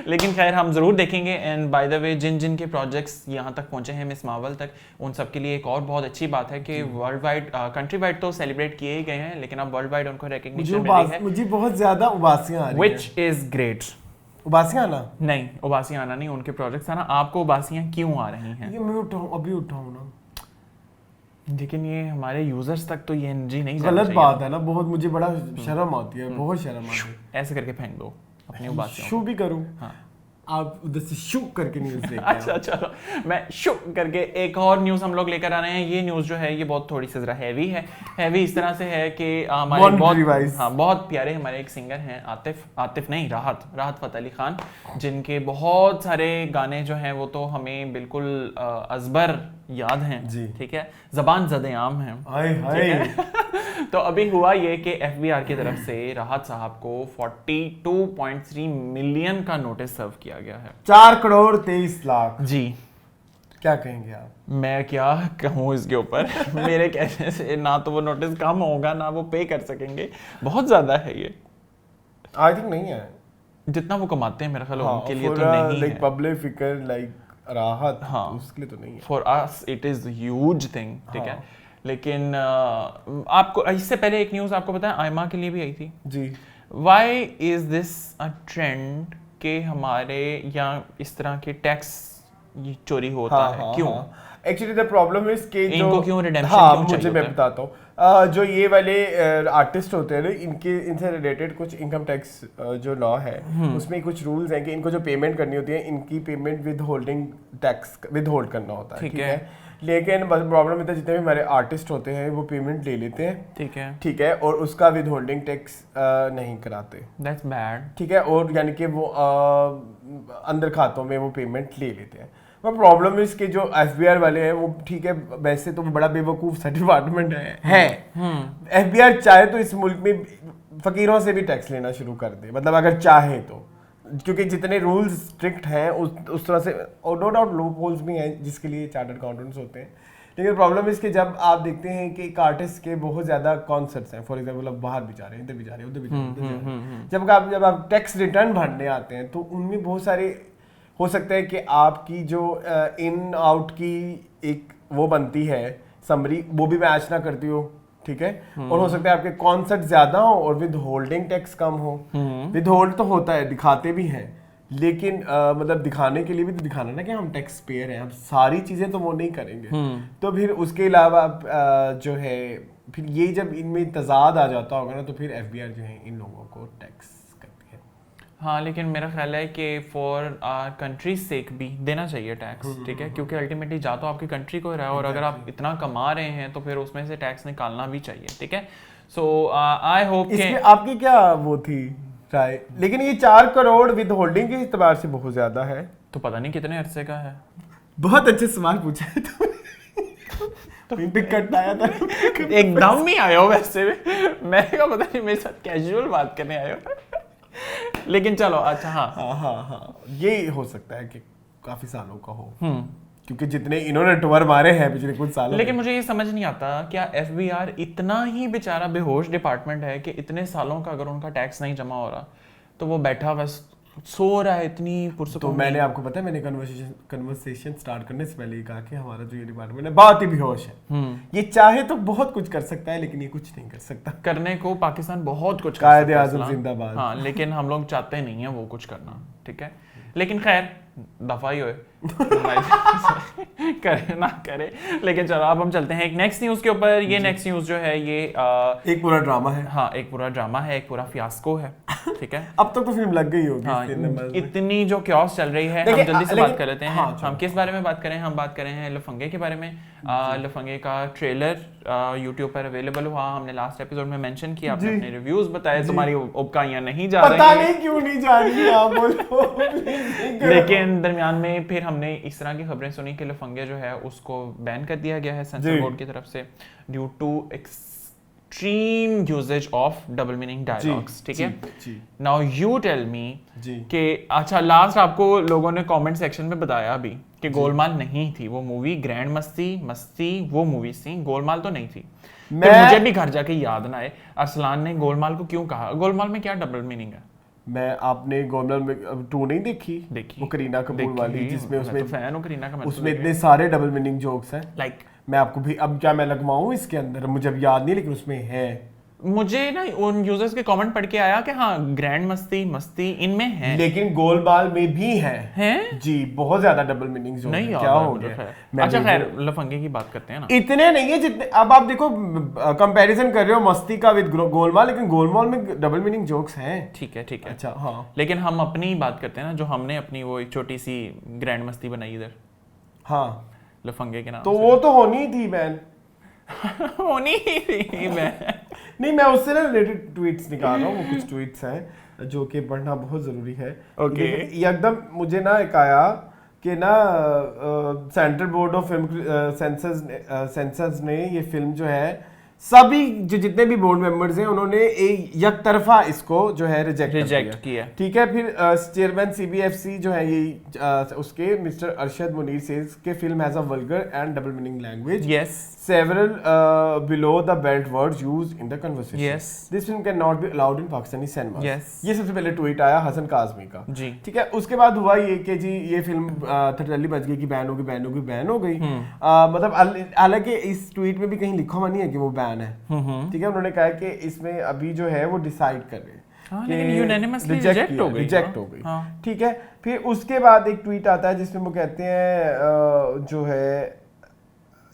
लेकिन खैर हम जरूर देखेंगे। एंड बाय द वे जिन के प्रोजेक्ट्स यहाँ तक पहुंचे हैं मिस मार्वल तक, उन सब के लिए एक और बहुत अच्छी बात है कि वर्ल्ड वाइड कंट्री वाइड तो सेलिब्रेट किए ही गए हैं, लेकिन अब वर्ल्ड वाइड उनको रिकॉग्निशन मिल रही है।
मुझे बहुत ज्यादा उबासियां आ रही हैं,
व्हिच इज ग्रेट।
उबासियां आना
नहीं, उबासियां आना नहीं, उनके प्रोजेक्ट्स आना। आपको उबासियां क्यों आ रही हैं?
ये मैं अभी उठाऊं ना,
लेकिन ये हमारे यूजर्स तक तो ये एनर्जी नहीं
गलत बात है ना, बहुत मुझे बड़ा शर्म आती है, बहुत शर्म आती है।
ऐसे करके फेंक दो अपनी उबासियों।
शू भी करूं?
हाँ।
आप उधर से शू करके न्यूज़ देखते हैं।
अच्छा चलो, मैं शू करके एक और न्यूज़ हम लोग लेकर आ रहे हैं। ये न्यूज़ जो है ये बहुत थोड़ी सी ज़रा हैवी है। हैवी इस तरह से है कि हमारे बहुत प्यारे हमारे एक सिंगर हैं, आतिफ नहीं, राहत फ़तेह अली खान, जिनके बहुत सारे गाने जो हैं वो तो हमें बिल्कुल अज़बर याद हैं, ठीक है, ज़बान ज़द-ए-आम हैं। तो अभी हुआ ये कि एफबीआर की तरफ से राहत साहब को 42.3 मिलियन का नोटिस सर्व किया गया है।
4,23,00,000
जी।
क्या कहेंगे आप?
मैं क्या कहूँ इसके ऊपर? मेरे कहने से ना तो वो नोटिस कम होगा ना वो पे कर सकेंगे, बहुत ज्यादा है ये।
आई थिंक नहीं है
जितना वो कमाते हैं, मेरा ख्याल उनके लिए तो नहीं है।
पब्लिक फिगर लाइक राहत,
हाँ,
उसके लिए तो नहीं है।
For us it is huge thing, ठीक है। लेकिन आपको इससे पहले एक न्यूज़ आपको पता है आयमा के लिए भी आई थी
जी।
Why is this a trend कि हमारे यहाँ इस तरह के टैक्स चोरी होता है? क्यों?
एक्चुअली द प्रॉब्लम इज कि
इनको क्यों रिडेम्पशन क्यों चाहिए?
मुझे मैं बताता हूँ। जो ये वाले आर्टिस्ट होते हैं ना, इनसे रिलेटेड कुछ इनकम टैक्स जो लॉ है उसमें कुछ रूल्स हैं कि इनको जो पेमेंट करनी होती है, इनकी payment with holding tax with hold करना होता है, ठीक है। लेकिन बस प्रॉब्लम इतना, जितने भी हमारे आर्टिस्ट होते हैं वो पेमेंट ले लेते हैं, ठीक है, और उसका विद होल्डिंग टैक्स नहीं कराते।
दैट्स बैड,
ठीक है। और यानी कि वो अंदर खातों में वो पेमेंट ले लेते हैं। प्रॉब्लम इसके जो एफबीआर वाले हैं वो, ठीक है, वैसे तो बड़ा बेवकूफ सा डिपार्टमेंट है। एफबीआर चाहे तो इस मुल्क में फकीरों से भी टैक्स लेना शुरू कर दे, मतलब अगर चाहे तो, क्योंकि जितने रूल्स स्ट्रिक्ट हैं उस तरह से, और नो डाउट लूप होल्स भी हैं जिसके लिए चार्टर्ड अकाउंटेंट्स होते हैं। लेकिन प्रॉब्लम इसके जब आप देखते हैं कि एक आर्टिस्ट के बहुत ज़्यादा कॉन्सर्ट्स हैं, फॉर एग्जाम्पल अब बाहर भी जा रहे हैं, इधर भी जा रहे हैं, उधर भी जा रहे हैं, जब आप टैक्स रिटर्न भरने आते हैं तो उनमें बहुत सारे हो सकता है कि आपकी जो इन आउट की एक वो बनती है समरी, वो भी मैच ना करती हो, ठीक है। और हो सकता है आपके कॉन्सर्ट ज्यादा हो और विद होल्डिंग टैक्स कम हो। विद होल्ड तो होता है, दिखाते भी हैं, लेकिन मतलब दिखाने के लिए भी तो दिखाना ना कि हम टैक्स पेयर हैं, हम सारी चीजें तो वो नहीं करेंगे। तो फिर उसके अलावा जो है, फिर ये जब इनमें तजाद आ जाता होगा ना, तो फिर एफबीआर जो है इन लोगों को टैक्स करती है।
हाँ, लेकिन मेरा ख्याल है कि फॉर कंट्री सेक भी देना चाहिए टैक्स, ठीक है, क्योंकि अल्टीमेटली जा तो आपकी कंट्री को रहा है, और अगर आप इतना कमा रहे हैं तो फिर उसमें से टैक्स निकालना भी चाहिए, ठीक है। सो आई होप कि
आपकी क्या वो थी राय, लेकिन ये 4 करोड़ विद होल्डिंग के इतबार से बहुत ज्यादा है। तो
पता नहीं कितने अरसे का है।
बहुत अच्छे सवाल पूछा है तो पिक करता आया था
एकदम ही आया हो, वैसे मैं क्या पता नहीं मेरे साथ कैजुअल बात करने आए हो लेकिन चलो, अच्छा हाँ,
ये हो सकता है कि काफी सालों का हो। क्योंकि जितने इन्होंने टूर मारे हैं पिछले कुछ सालों
लेकिन मुझे ये समझ नहीं आता क्या FBI इतना ही बेचारा बेहोश डिपार्टमेंट है कि इतने सालों का अगर उनका टैक्स नहीं जमा हो रहा तो वो बैठा बस सो रहा है इतनी पुरसकों
तो मैंने आपको पता है मैंने कन्वर्सेशन स्टार्ट करने से पहले ही कहा कि हमारा जो ये डिपार्टमेंट है बहुत ही बेहोश है। ये चाहे तो बहुत कुछ कर सकता है लेकिन ये कुछ नहीं कर सकता।
करने को पाकिस्तान बहुत कुछ
कायदे आज़म जिंदाबाद।
हाँ लेकिन हम लोग चाहते नहीं है वो कुछ करना, ठीक है। लेकिन खैर दफा ही होए करे ना करे। लेकिन चलो अब हम चलते हैं एक नेक्स्ट न्यूज के ऊपर। ये नेक्स्ट न्यूज जो है ये
एक पूरा ड्रामा है।
हाँ एक पूरा ड्रामा है, एक पूरा फियास्को है, ठीक है।
अब तक तो फिल्म लग गई होगी।
हाँ, इतनी जो क्योस चल रही है हम जल्दी से बात कर लेते हैं। हाँ, हम किस बारे में बात करें? हम बात करें हैं लफंगे के बारे में। लफंगे का ट्रेलर यूट्यूब पर अवेलेबल हुआ। हमने लास्ट एपिसोड में मेंशन किया, आपने अपने रिव्यूज बताए, तुम्हारी उपकाइयां नहीं जा रही,
पता नहीं क्यों नहीं जा रही आप बोलो।
लेकिन दरमियान में फिर हमने इस तरह की खबरें सुनी कि लफंगे जो है उसको बैन कर दिया गया है सेंसर बोर्ड की तरफ से due to extreme usages of double meaning dialogues, ठीक है। नाउ यू टेल मी कि अच्छा लास्ट आपको लोगों ने कमेंट सेक्शन में बताया अभी कि गोलमाल नहीं थी वो मूवी, ग्रैंड मस्ती वो मूवी थी, गोलमाल तो नहीं थी। तो मुझे भी घर जाके याद ना आए अरसलान ने गोलमाल को क्यों कहा। गोलमाल में क्या डबल मीनिंग है?
आपने गोलमाल में 2 नहीं देखी वो करीना कपूर वाली जिसमें उसमें
तो फैन हूं करीना का,
उसमें इतने सारे डबल मीनिंग जोक्स हैं।
लाइक
मैं आपको भी अब क्या मैं लगवाऊं इसके अंदर, मुझे अब याद नहीं लेकिन उसमें है।
मुझे ना उन यूजर्स के कमेंट पढ़ के आया कि हाँ ग्रैंड मस्ती इनमें है,
लेकिन गोलमाल में भी है जी, बहुत ज्यादा डबल मीनिंग जोक
नहीं
क्या हो गया।
अच्छा खैर लफंगे की बात करते हैं ना।
इतने नहीं है जितने अब आप देखो कंपैरिजन कर रहे हो मस्ती का विद गोलमाल, लेकिन गोलमाल में डबल मीनिंग जोक्स हैं।
ठीक है
अच्छा हाँ,
लेकिन हम अपनी बात करते हैं ना जो हमने अपनी वो एक छोटी सी ग्रैंड मस्ती बनाई इधर
हाँ
लफंगे के नाम
तो वो तो होनी ही थी बैन
होनी ही थी बैन।
नहीं मैं उससे ना रिलेटेड ट्वीट्स निकाल रहा हूँ, वो कुछ ट्वीट्स हैं जो कि पढ़ना बहुत ज़रूरी है।
ओके
एकदम मुझे ना एक आया कि ना central board of film sensors ने ये फिल्म जो है सभी जो जितने भी बोर्ड मेंबर्स हैं उन्होंने एक यकतरफा इसको जो है रिजेक्ट किया। ठीक है, फिर चेयरमैन CBFC जो है ये उसके मिस्टर अरशद मुनीर सेज के film has a vulgar and double meaning language,
yes
several below the belt words used in the conversation.
Yes.
This film cannot be allowed in Pakistani cinemas.
Yes.
ये सबसे पहले tweet आया हसन काज़मी का।
जी
ठीक है, उसके बाद हुआ ये कि जी ये फिल्म थटली बज गई कि बैन हो गई। मतलब हालांकि इस ट्वीट में भी कहीं लिखा हुआ नहीं है कि वो बैन है। ठीक है, उन्होंने कहा कि इसमें अभी जो है वो डिसाइड कर रहे हैं
लेकिन यूनानिमसली रिजेक्ट हो गई।
ठीक है, फिर उसके बाद एक ट्वीट आता है जिसमें वो कहते हैं जो है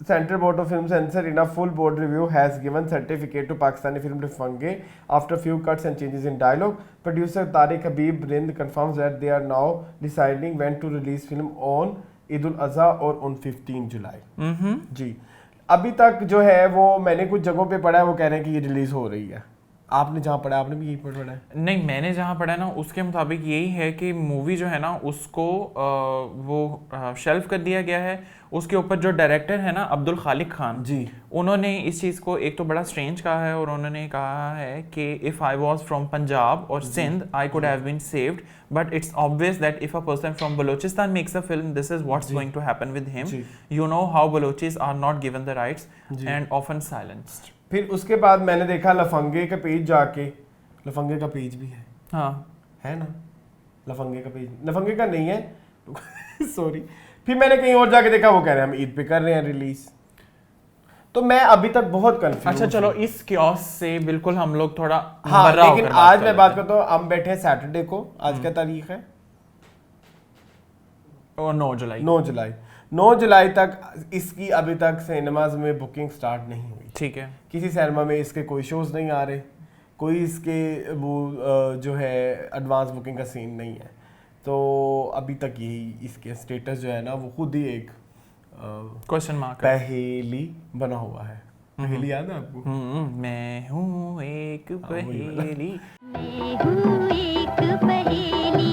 Central Board of Film Censor in a full board review has given certificate to Pakistani film Lafangge after few cuts and changes in dialogue. Producer Tariq Habib Rind confirms that they are now deciding when to release film on Eid ul-Azha और on 15 जुलाई। जी अभी तक जो है वो मैंने कुछ जगहों पे पढ़ा है वो कह रहे हैं कि ये रिलीज हो रही है। आपने जहाँ पढ़ा आपने भी यही पढ़ा है?
नहीं मैंने जहाँ पढ़ा ना उसके मुताबिक यही है कि मूवी जो है ना उसको वो शेल्फ कर दिया गया है। उसके ऊपर जो डायरेक्टर है ना अब्दुल खालिक खान
जी,
उन्होंने इस चीज़ को एक तो बड़ा स्ट्रेंज कहा है और उन्होंने कहा है कि if I was from Punjab और Sindh I could have been saved but it's obvious that if a person from Balochistan makes a film this is what's going to happen with him. You know how Balochis are not given the rights and often silenced.
फिर उसके बाद मैंने देखा लफंगे का page जाके, लफंगे का page भी है,
हाँ
है ना, लफंगे का पेज लफंगे का नहीं है सॉरी। फिर मैंने कहीं और जाके देखा वो कह रहे हैं हम ईद पे कर रहे हैं रिलीज। तो मैं अभी तक बहुत कंफ्यूज।
अच्छा चलो इस क्योस से बिल्कुल हम लोग थोड़ा
हाँ, लेकिन आज मैं बात करता हूँ, हम बैठे सैटरडे को, आज क्या तारीख है? 9 जुलाई तक इसकी अभी तक सिनेमाज में बुकिंग स्टार्ट नहीं हुई।
ठीक है,
किसी सिनेमा में इसके कोई शोज नहीं आ रहे, कोई इसके वो जो है एडवांस बुकिंग का सीन नहीं है। तो अभी तक यही इसके स्टेटस जो है ना वो खुद ही एक
क्वेश्चन मार्क
पहेली बना हुआ है। पहेली याद है आपको?
मैं हूँ एक पहेली,
मैं हूँ एक पहेली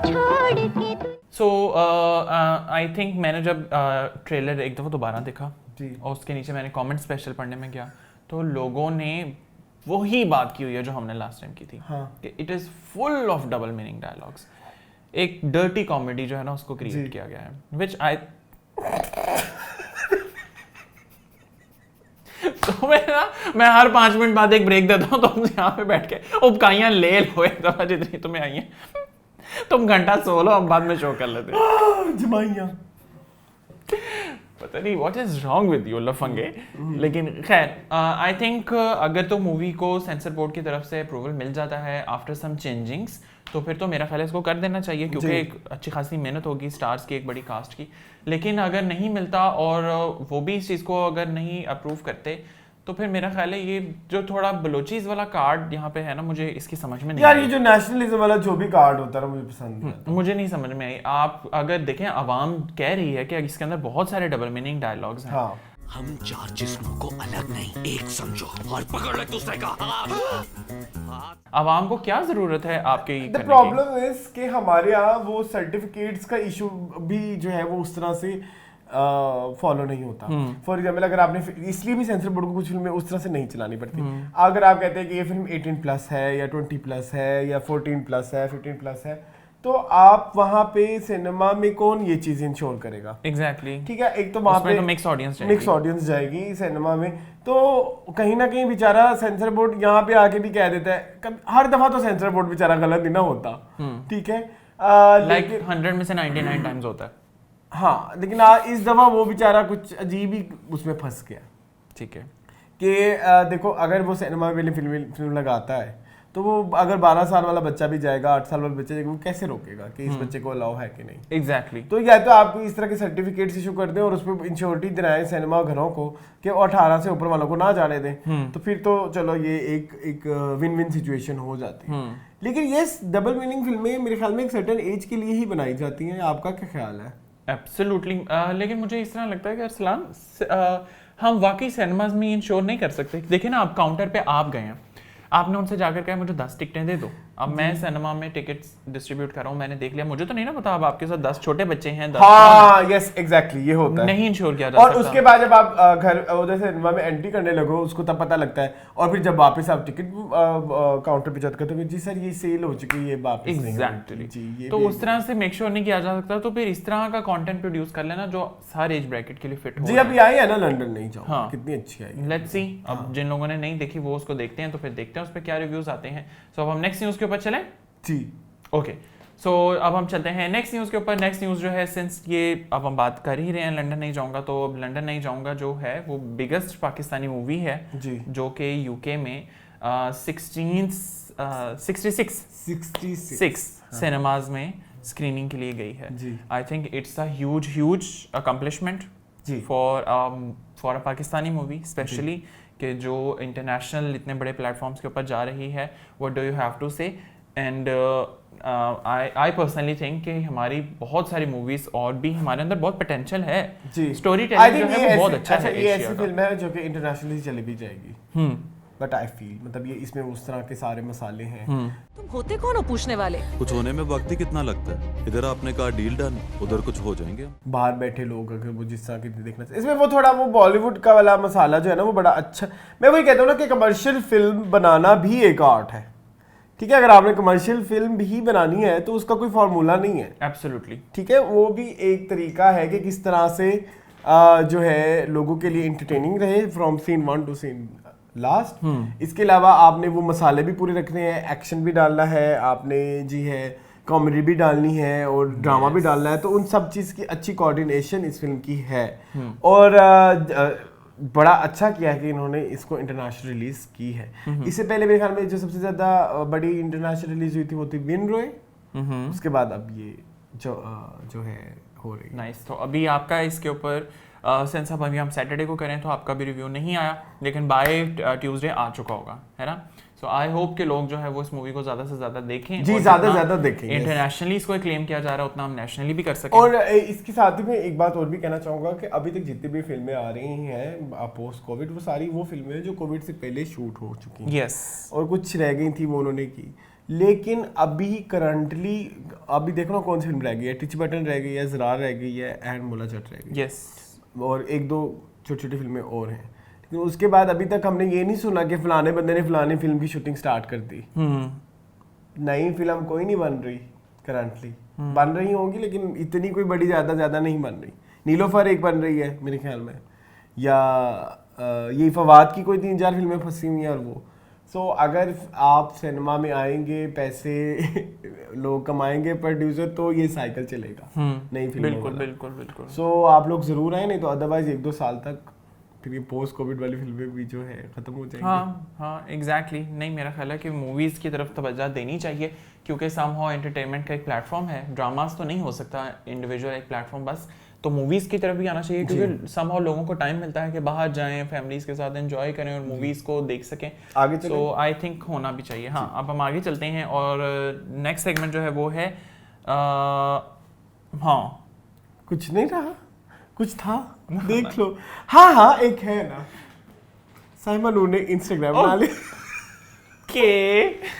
छोड़ के तू।
सो आई थिंक मैंने जब ट्रेलर एक दफ़ा दोबारा देखा
जी
और उसके नीचे मैंने कमेंट स्पेशल पढ़ने में गया तो लोगों ने वही बात की हुई है जो हमने लास्ट टाइम की थी।
हाँ।
कि it is full of double meaning dialogues. एक डर्टी कॉमेडी जो है ना उसको क्रिएट किया गया है, विच आई तो मैं हर 5 मिनट बाद एक ब्रेक देता हूँ, तुम यहाँ पे बैठ के उपकाइयाँ ले लो एक दफा जितनी तुम्हें आई है, तुम घंटा सो लो, हम बाद में शो कर लेते हैं।
जमाइयाँ
पता नहीं what is wrong with you लफंगे। लेकिन खैर आई थिंक अगर तो मूवी को सेंसर बोर्ड की तरफ से अप्रूवल मिल जाता है आफ्टर सम चेंजिंग्स, तो फिर तो मेरा ख्याल है इसको कर देना चाहिए, क्योंकि एक अच्छी खासी मेहनत होगी स्टार्स की, एक बड़ी कास्ट की। लेकिन अगर नहीं मिलता और वो भी इस चीज़ को अगर नहीं अप्रूव करते, तो फिर मेरा ख्याल है ये जो थोड़ा बलोचीज वाला कार्ड यहाँ पे है ना, मुझे इसकी समझ में नहीं
यार, ये जो नेशनलिज्म वाला जो भी कार्ड होता है ना, मुझे पसंद नहीं आता।
मुझे नहीं समझ में आई। आप अगर देखें, आवाम कह रही है कि इसके अंदर बहुत सारे डबल मीनिंग डायलॉग्स हैं।
हाँ,
हम 4 जिस्मों को अलग नहीं, एक समझो और पकड़ ले दूसरे का हाथ।
आवाम को क्या जरूरत है आपके
द प्रॉब्लम इज कि हमारे यहाँ वो सर्टिफिकेट्स का इशू भी जो है वो उस तरह से फॉलो नहीं होता। फॉर एग्जाम्पल, अगर आपने, इसलिए भी सेंसर बोर्ड को कुछ फिल्में उस तरह से नहीं चलानी पड़ती। अगर आप कहते हैं कि ये फिल्म 18+ है या 20+ है या 14+ है, 15+ है, तो आप वहां पे सिनेमा में कौन ये चीज इंश्योर करेगा?
एग्जैक्टली,
ठीक है, एक तो वहां पे
मिक्स ऑडियंस
जाएगी सिनेमा में, तो कहीं ना कहीं बेचारा सेंसर बोर्ड यहाँ पे आके भी कह देता है, हर दफा तो सेंसर बोर्ड बेचारा गलत ही ना होता, ठीक है,
लाइक 100 में से 99 टाइम्स होता है।
हाँ, लेकिन इस दफा वो बेचारा कुछ अजीब ही उसमें फंस गया।
ठीक है
कि देखो, अगर वो सिनेमा में फिल्म लगाता है, तो वो अगर 12 साल वाला बच्चा भी जाएगा, 8 साल वाला बच्चा जाएगा, वो कैसे रोकेगा कि इस बच्चे को अलाउ है कि नहीं?
एग्जैक्टली।
तो या तो आपको इस तरह के सर्टिफिकेट्स इशू कर दें और उस पर इंश्योरिटी दिलाएं सिनेमा घरों को कि 18 से ऊपर वालों को ना जाने दें, तो फिर तो चलो ये एक विन विन सिचुएशन हो जाती है। लेकिन ये डबल मीनिंग फिल्में मेरे ख्याल में एक सर्टेन एज के लिए ही बनाई जाती हैं। आपका क्या ख्याल है?
एब्सोल्युटली। लेकिन मुझे इस तरह लगता है कि अरसलान, हम वाकई सिनेमाज में इंश्योर नहीं कर सकते। देखिए ना, आप काउंटर पे आप गए हैं, आपने उनसे जाकर कहा मुझे 10 टिकटें दे दो। अब मैं सिनेमा में टिकट्स डिस्ट्रीब्यूट कर रहा हूँ, मैंने देख लिया, मुझे तो नहीं ना पता अब आपके साथ 10 छोटे बच्चे हैं, 10
हाँ, यस, एग्जैक्टली, ये होता है,
नहीं इंश्योर किया जा
और
सकता।
उसके बाद जब आप घर उधर सिनेमा में एंट्री करने लगो, उसको तब पता लगता है, और फिर जब वापस आप टिकट काउंटर पे जाते हो, जी सर ये सेल हो चुकी है, वापस
एग्जैक्टली। तो उस तरह से मेक श्योर नहीं किया जा सकता, तो फिर इस तरह का कंटेंट प्रोड्यूस कर लेना जो हर एज ब्रैकेट के लिए फिट हो।
जी, अभी आई है ना लंदन, नहीं जाओ,
हाँ,
कितनी अच्छी आई।
लेट्स सी, अब जिन लोगों ने नहीं देखी वो उसको देखते हैं, तो फिर देखते हैं उस पर क्या रिव्यूज आते हैं। सो अब हम नेक्स्ट न्यूज के ऊपर चलें।
जी,
ओके, सो अब हम चलते हैं नेक्स्ट न्यूज़ के ऊपर। नेक्स्ट न्यूज़ जो है, सिंस ये अब हम बात कर ही रहे हैं लंदन नहीं जाऊंगा, तो अब लंदन नहीं जाऊंगा जो है वो बिगेस्ट पाकिस्तानी मूवी है जी, जो कि यूके में 66 सिनेमाज में स्क्रीनिंग के लिए गई है। I think it's a huge accomplishment for a Pakistani movie, specially कि जो इंटरनेशनल इतने बड़े प्लेटफॉर्म्स के ऊपर जा रही है। What do you have to say? And I personally think कि हमारी बहुत सारी मूवीज और भी हमारे अंदर बहुत पोटेंशियल है जी, स्टोरी टेलिंग जो है वो बहुत अच्छा है।
ये ऐसी फिल्म है जो कि इंटरनेशनली चली भी जाएगी, बट आई फील मतलब ये इसमें उस तरह के सारे मसाले हैं।
तुम होते कौन हो पूछने वाले?
कुछ होने में वक्त ही कितना लगता है, इधर आपने कहा डील डन, उधर कुछ हो जाएंगे।
बाहर बैठे लोग अगर वो जिस तरह की देखना चाहिए, इसमें वो थोड़ा वो बॉलीवुड का वाला मसाला जो है ना वो बड़ा अच्छा, मैं वही कहता हूँ ना कि कमर्शियल फिल्म बनाना भी एक आर्ट है, ठीक है। अगर आपने कमर्शियल फिल्म भी बनानी है तो उसका कोई फार्मूला नहीं है,
एब्सोल्युटली,
ठीक है। वो भी एक तरीका है कि किस तरह से जो है लोगों के लिए इंटरटेनिंग रहे from scene 1 to scene last. इसके अलावा आपने वो मसाले भी पूरे रखने हैं, एक्शन भी डालना है आपने जी है, कॉमेडी भी डालनी है और ड्रामा भी डालना है, तो उन सब चीज़ की अच्छी कोऑर्डिनेशन इस फिल्म की है। और बड़ा अच्छा किया है कि इन्होंने इसको इंटरनेशनल रिलीज की है। इससे पहले मेरे ख्याल में जो सबसे ज़्यादा बड़ी इंटरनेशनल रिलीज हुई थी वो थी विन रॉय, उसके बाद अब ये जो है हो रही।
नाइस। तो अभी आपका इसके ऊपर सिंस अब अभी हम सैटरडे को करें तो आपका भी रिव्यू नहीं आया, लेकिन बाय ट्यूसडे आ चुका होगा, है ना। सो आई होप कि लोग जो है वो इस मूवी को ज़्यादा से ज़्यादा देखें
जी, ज़्यादा से ज़्यादा देखें।
इंटरनेशनली इसको क्लेम किया जा रहा है उतना हम नेशनली भी कर सकें।
और इसके साथ ही मैं एक बात और भी कहना चाहूँगा कि अभी तक जितनी भी फिल्में आ रही हैं पोस्ट कोविड, वो सारी वो फिल्में हैं जो कोविड से पहले शूट हो चुकी हैं।
यस,
और कुछ रह गई थी वो उन्होंने की, लेकिन अभी करंटली अभी देखो ना कौन सी फिल्म रह गई है, टिच बटन रह गई है, ज़रार रह गई है, एंड मुला जट रह गई।
यस,
और एक दो छोटी छोटी फिल्में और हैं, लेकिन उसके बाद अभी तक हमने ये नहीं सुना कि फलाने बंदे ने फलानी फिल्म की शूटिंग स्टार्ट कर दी। नई फिल्म कोई नहीं बन रही करंटली, बन रही होंगी, लेकिन इतनी कोई बड़ी ज्यादा नहीं बन रही। नीलोफर एक बन रही है मेरे ख्याल में, या ये फवाद की कोई 3-4 फिल्में फंसी हुई हैं और वो। सो अगर आप सिनेमा में आएंगे, पैसे लोग कमाएंगे प्रोड्यूसर, तो ये साइकिल चलेगा नई फिल्मों वाला।
बिल्कुल।
सो आप लोग जरूर आए, नहीं तो अदरवाइज 1-2 साल तक फिर ये पोस्ट कोविड वाली फिल्में भी जो है खत्म हो जाएंगी।
हाँ एग्जैक्टली। नहीं, मेरा ख्याल है कि मूवीज़ की तरफ तवज्जो देनी चाहिए, क्योंकि समहाउ एंटरटेनमेंट का एक प्लेटफॉर्म है। ड्रामास तो नहीं हो सकता इंडिविजुअल एक प्लेटफॉर्म बस, तो मूवीज़ की तरफ भी आना चाहिए, क्योंकि समहाउ लोगों को टाइम मिलता है कि बाहर जाएं, फैमिलीज के साथ एंजॉय करें और मूवीज़ को देख सकें
आगे चलें।
तो आई थिंक होना भी चाहिए। हाँ, अब हम आगे चलते हैं और नेक्स्ट सेगमेंट जो है वो है हाँ
कुछ नहीं रहा, कुछ था देख लो। हाँ एक है ना, साइमा नूर ने इंस्टाग्राम बना लिया
के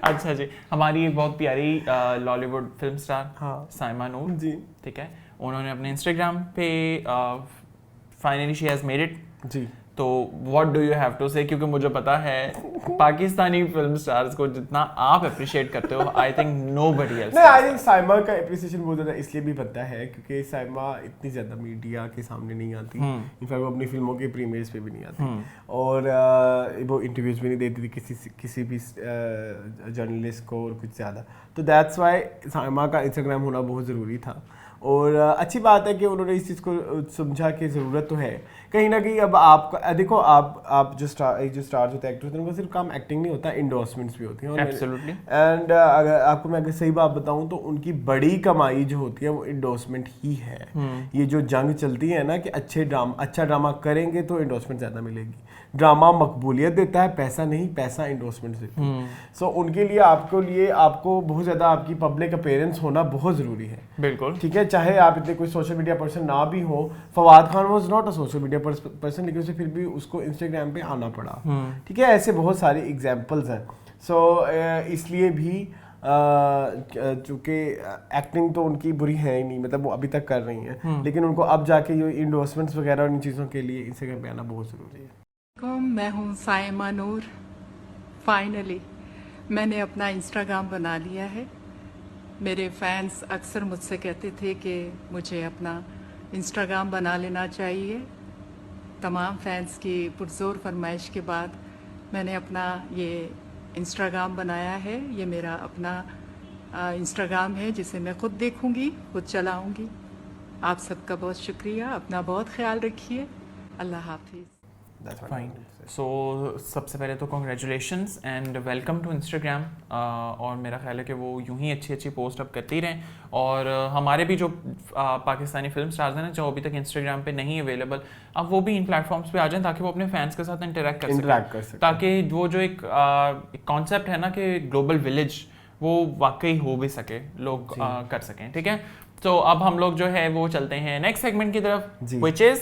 अच्छा जी, हमारी एक बहुत प्यारी Lollywood film star Saima Noor
ji,
ठीक है, उन्होंने अपने इंस्टाग्राम पे finally she has made it
जी।
तो what do you have to say, क्योंकि मुझे पता है पाकिस्तानी फिल्म स्टार्स को जितना आप अप्रिशिएट करते हो, आई थिंक नोबडी एल्स।
नहीं, आई थिंक साइमा का अप्रिसिएशन बहुत ज़्यादा इसलिए भी बनता है क्योंकि साइमा इतनी ज़्यादा मीडिया के सामने नहीं आती, इनफैक्ट वो अपनी फिल्मों के प्रीमियर्स पे भी नहीं आती, और वो इंटरव्यूज भी नहीं देती थी किसी भी जर्नलिस्ट को और कुछ ज़्यादा। तो दैट्स वाई साइमा का इंस्टाग्राम होना बहुत ज़रूरी था, और अच्छी बात है कि उन्होंने इस चीज़ को समझा कि ज़रूरत तो है कहीं ना कहीं। अब आपका देखो, आप जो स्टार्स होते हैं, एक्टर्स होते हैं, उनका सिर्फ काम एक्टिंग नहीं होता, इंडोर्समेंट्स भी होती हैं।
एब्सोल्युटली।
एंड आपको मैं अगर सही बात बताऊं तो उनकी बड़ी कमाई जो होती है वो इंडोर्समेंट ही है। ये जो जंग चलती है ना कि अच्छा ड्रामा करेंगे तो इंडोर्समेंट ज़्यादा मिलेगी। ड्रामा मकबूलियत देता है, पैसा नहीं, पैसा इंडोर्समेंट देता है। सो उनके लिए आपको बहुत ज़्यादा आपकी पब्लिक अपीयरेंस होना बहुत ज़रूरी है।
बिल्कुल
ठीक है, चाहे आप इतने कोई सोशल मीडिया पर्सन ना भी हो। Fawad Khan was not a social media person, लेकिन उसे फिर भी उसको इंस्टाग्राम पे आना पड़ा। ठीक है, ऐसे बहुत सारे एग्जांपल्स हैं। सो इसलिए भी चूँकि एक्टिंग तो उनकी बुरी है ही नहीं, मतलब वो अभी तक कर रही हैं, लेकिन उनको अब जाके ये इंडोर्समेंट्स वगैरह और इन चीज़ों के लिए इंस्टाग्राम पे आना बहुत ज़रूरी है।
मैं हूँ साइमा नूर। फाइनली मैंने अपना इंस्टाग्राम बना लिया है। मेरे फैंस अक्सर मुझसे कहते थे कि मुझे अपना इंस्टाग्राम बना लेना चाहिए। तमाम फैंस की पुरजोर फरमाइश के बाद मैंने अपना ये इंस्टाग्राम बनाया है। ये मेरा अपना इंस्टाग्राम है जिसे मैं खुद देखूंगी, खुद चलाऊंगी। आप सबका बहुत शुक्रिया, अपना बहुत ख्याल रखिए। अल्लाह हाफिज़।
फाइन। सो सबसे पहले तो congratulations and welcome to Instagram. और मेरा ख्याल है कि वो यूं ही अच्छी पोस्ट अब करती रहें, और हमारे भी जो पाकिस्तानी फिल्म स्टार्स हैं ना, जो अभी तक इंस्टाग्राम पे नहीं अवेलेबल, अब वो भी इन प्लेटफॉर्म्स पे आ जाएं ताकि वो अपने फैंस के साथ इंटरेक्ट कर सकें, ताकि वो जो एक कॉन्सेप्ट है ना कि ग्लोबल विलेज, वो वाकई हो भी सके, लोग कर सकें। ठीक है, तो अब हम लोग जो है वो चलते हैं नेक्स्ट सेगमेंट की तरफ, which is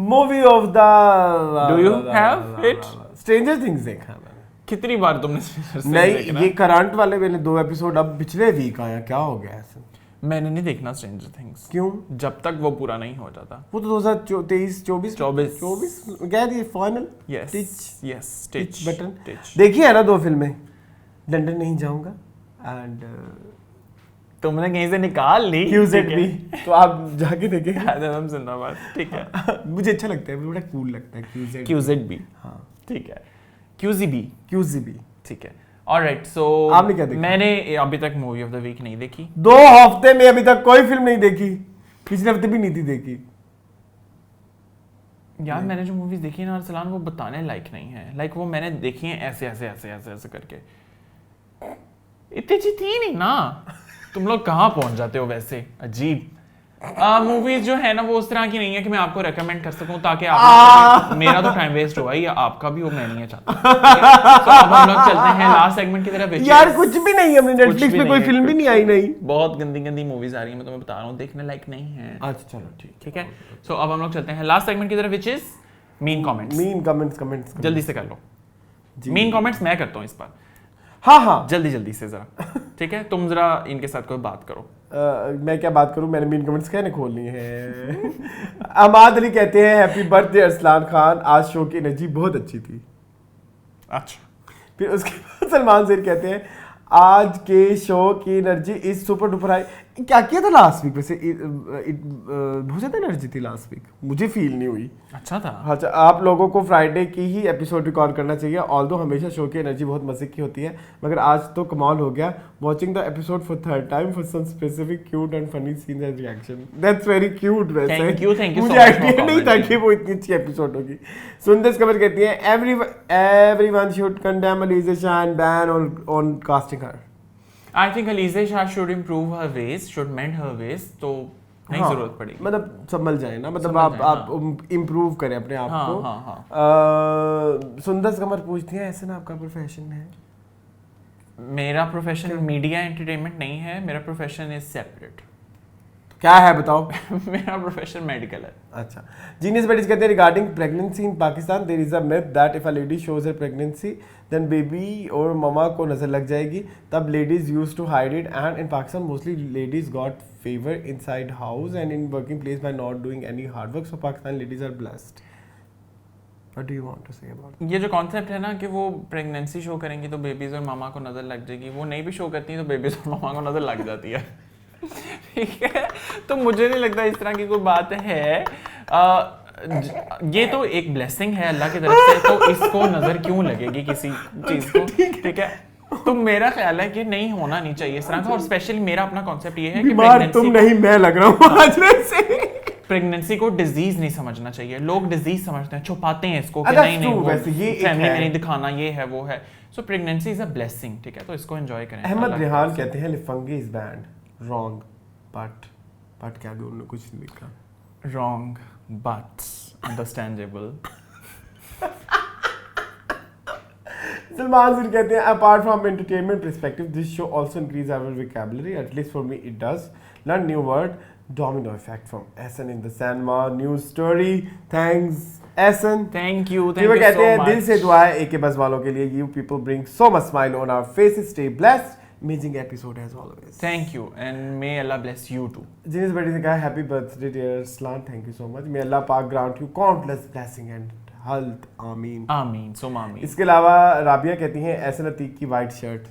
movie of the
do you have it?
Stranger things देखा मैंने।
कितनी बार तुमने
नहीं, ये करंट वाले मैंने 2 एपिसोड अब पिछले वीक आया, क्या हो गया ऐसे?
मैंने नहीं देखना स्ट्रेंजर थिंग्स।
क्यों?
जब तक वो पूरा नहीं हो जाता।
वो तो 2023-24 गया ये फाइनल।
यस स्टिच
बटन देखी है ना 2 फिल्में। लंदन नहीं जाऊंगा एंड
तुमने कहीं से निकाल ली
QZB, तो आप जाके देखें।
आदम जिंदाबाद। ठीक है,
मुझे अच्छा लगता है, बड़ा कूल लगता है
QZB। हाँ ठीक है, QZB ठीक है। ऑलराइट, सो
आपने क्या देखा?
मैंने अभी तक मूवी ऑफ द वीक नहीं देखी।
2 हफ्ते में अभी तक कोई फिल्म नहीं देखी, पिछले हफ्ते भी नहीं थी देखी।
यार मैंने जो मूवीज देखी ना अरसलान, वो बताने लायक नहीं है। लाइक वो मैंने देखी है ऐसे करके, इतनी अच्छी थी नहीं ना। तुम लोग कहाँ पहुंच जाते हो वैसे, अजीब। मूवीज जो है ना वो उस तरह की नहीं है कि मैं आपको रेकमेंड कर सकूं ताकि आप मेरा तो टाइम वेस्ट हुआ या आपका भी हो, मैं नहीं चाहता। तो अब हम लोग चलते हैं लास्ट सेगमेंट की तरफ।
यार कुछ भी नहीं है, अपने नेटफ्लिक्स पे कोई फिल्म भी नहीं आई। नहीं,
बहुत गंदी मूवीज आ रही है, मैं तुम्हें बता रहा हूँ, देखने लायक नहीं है।
अच्छा चलो ठीक
है। सो अब हम लोग चलते हैं लास्ट सेगमेंट की तरफ, व्हिच इज मीन कमेंट्स। जल्दी से कर लो। मीन कमेंट्स मैं करता हूँ इस बार।
हाँ
जल्दी से जरा। ठीक है, तुम जरा इनके साथ कोई बात करो।
मैं क्या बात करूं, मैंने मीन कमेंट्स कहने खोलनी है। अमाद अली कहते हैं हैप्पी बर्थडे अरसलान खान, आज शो की एनर्जी बहुत अच्छी थी।
अच्छा।
फिर उसके बाद सलमान शेर कहते हैं आज के शो की energy is super duper high. क्या किया था लास्ट वीक वैसे? बहुत ज़्यादा एनर्जी थी लास्ट वीक, मुझे फील नहीं हुई।
अच्छा था।
अच्छा, आप लोगों को फ्राइडे की ही एपिसोड रिकॉर्ड करना चाहिए, ऑल्दो हमेशा शो की एनर्जी बहुत मजे की होती है, मगर आज तो कमाल हो गया। Watching the episode for third time for some specific cute and funny scenes and reaction. That's very cute. वैसे
थैंक यू
मुझे
so much
आइडिया नहीं था कि वो इतनी अच्छी एपिसोड होगी। सुंदर कवर कहती है everyone should condemn Aliza Shah and ban on casting her.
I think Alize Shah should improve her ways, should mend her ways, तो नहीं जरूरत पड़ेगी।
मतलब संभल जाए ना, मतलब
संभल
आप इम्प्रूव करें अपने आप को। सुंदर कमर पूछती है ऐसे ना आपका प्रोफेशन है?
मेरा प्रोफेशन मीडिया एंटरटेनमेंट नहीं है, मेरा प्रोफेशन इज सेपरेट।
क्या है बताओ?
मेरा प्रोफेशन मेडिकल है।
अच्छा, जीनियस बेडीज कहते हैं regarding pregnancy in Pakistan there is a myth that if a lady shows her pregnancy then baby और ममा को नजर लग जाएगी, तब ladies used to hide it and in Pakistan mostly ladies got favour inside house and in working place by not doing any hard work, so Pakistan ladies are blessed. What do you want to say about it?
ये जो concept है ना कि वो pregnancy show करेंगी तो babies और मामा को नजर लग जाएगी, वो नहीं भी शो करती हैं तो बेबीज और मामा को नजर लग जाती है। ठीक है, तो मुझे नहीं लगता इस तरह की कोई बात है। ये तो एक ब्लेसिंग है अल्लाह की तरफ से, तो इसको नजर क्यों लगेगी किसी चीज को? ठीक है, तो मेरा ख्याल है कि नहीं होना नहीं चाहिए इस तरह का। और स्पेशली मेरा अपना कॉन्सेप्ट ये है कि
तुम नहीं, मैं लग रहा हूँ आज से।
प्रेगनेंसी को डिजीज नहीं समझना चाहिए। लोग डिजीज समझते हैं, छुपाते हैं इसको कि
अच्छा,
नहीं नहीं
वैसे ये
फैमिली में नहीं दिखाना, ये है वो है। सो प्रेगनेंसी इज अ ब्लेसिंग, ठीक है, तो इसको एंजॉय करें।
अहमद रिहान कहते हैं लिफंगे इज बैंड रॉन्ग बट क्या भी उन्होंने कुछ नहीं लिखा।
Wrong but understandable.
Salman sir कहते हैं apart from entertainment perspective this show also increase our vocabulary, at least for me it does. Learn new word, domino effect from Ehsan in the cinema news story. Thanks Ehsan.
Thank you
कहते हैं दिल से दुआ है एके बस वालों के लिए, you people bring so much smile on our faces, stay blessed, amazing episode as always.
Thank you and may Allah bless you too.
जिनिस बेटी ने कहा हैप्पी बर्थडे डियर सलाम, थैंक यू सो मच, मे अल्लाह पाक grant you countless blessing and health, आमीन
आमीन सुम आमीन।
इसके अलावा राबिया कहती हैं एहसन अतीक की white shirt.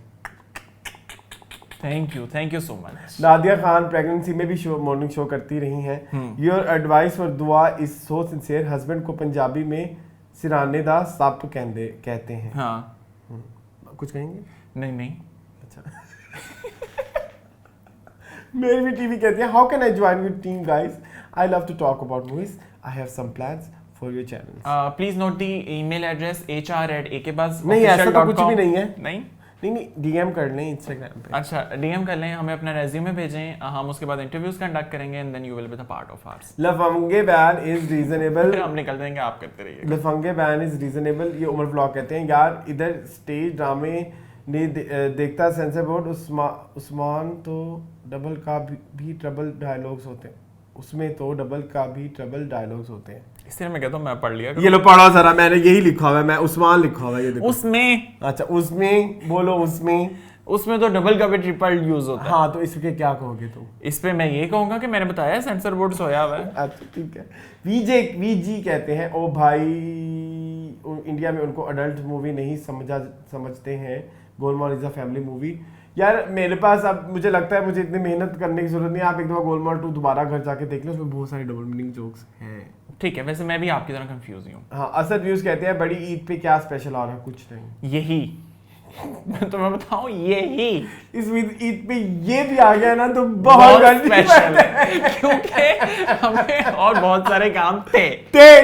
Thank you so much.
Nadia Khan pregnancy में भी शो मॉर्निंग शो करती रही हैं। योर एडवाइस फॉर दुआ इज सो सिंसियर, हस्बैंड को पंजाबी में सिराने दा सब कहते हैं।
हाँ
कुछ कहेंगे?
नहीं।
मेरी भी टीवी कहती है how can I join with team guys, I love to talk about movies, I have some plans for your channel.
Please note the email address hr@akbuzz।
नहीं ऐसा तो कुछ भी नहीं है।
नहीं
डीएम कर लें इंस्टाग्राम पे।
अच्छा डीएम कर लें, हमें अपना रेज्यूमे भेजें, हम उसके बाद इंटरव्यूज कंडक्ट करेंगे and then you will be the part of ours.
Lafangey ban is reasonable.
फिर हम निकल जाएंगे, आप करते रहिए।
लफंगे बैन इज रीजनेबल, ये उमर व्लॉग कहते हैं यार इधर स्टेज ड्रामे नहीं देखता सेंसर बोर्ड, उस्मान तो डबल का भी ट्रबल डायलॉग्स होते हैं, उसमें तो डबल का भी ट्रबल डायलॉग्स होते हैं।
इसलिए मैं कहता हूँ मैं पढ़ लिया।
ये लो पढ़ो जरा, मैंने यही लिखा हुआ है, मैं उस्मान लिखा हुआ है, ये देखो।
उसमें
अच्छा उसमें बोलो, उसमें
तो डबल का भी ट्रिपल यूज होता है।
हाँ तो इसके क्या कहोगे तुम?
इस पे मैं ये कहूंगा कि मैंने बताया सेंसर बोर्ड सोया हुआ है।
अच्छा ठीक है। वीजी कहते हैं ओ भाई इंडिया में उनको अडल्ट मूवी नहीं समझते हैं, Golmaal is a family movie. यार मेरे पास अब मुझे लगता है मुझे इतनी मेहनत करने की जरूरत नहीं है, आप एक दफा गोलमाल 2 दोबारा घर जाके देख लो, उसमें बहुत सारी डबल मीनिंग जोक्स हैं।
ठीक है, वैसे मैं भी आपकी तरह कंफ्यूज हूँ।
हाँ असद व्यूज कहते हैं बड़ी ईद पे क्या स्पेशल आ रहा है? कुछ नहीं।
यही तो मैं बताऊं, यही
इस ईद पे ये भी आ गया ना तो बहुत
स्पेशल है, क्योंकि हमें और बहुत सारे काम थे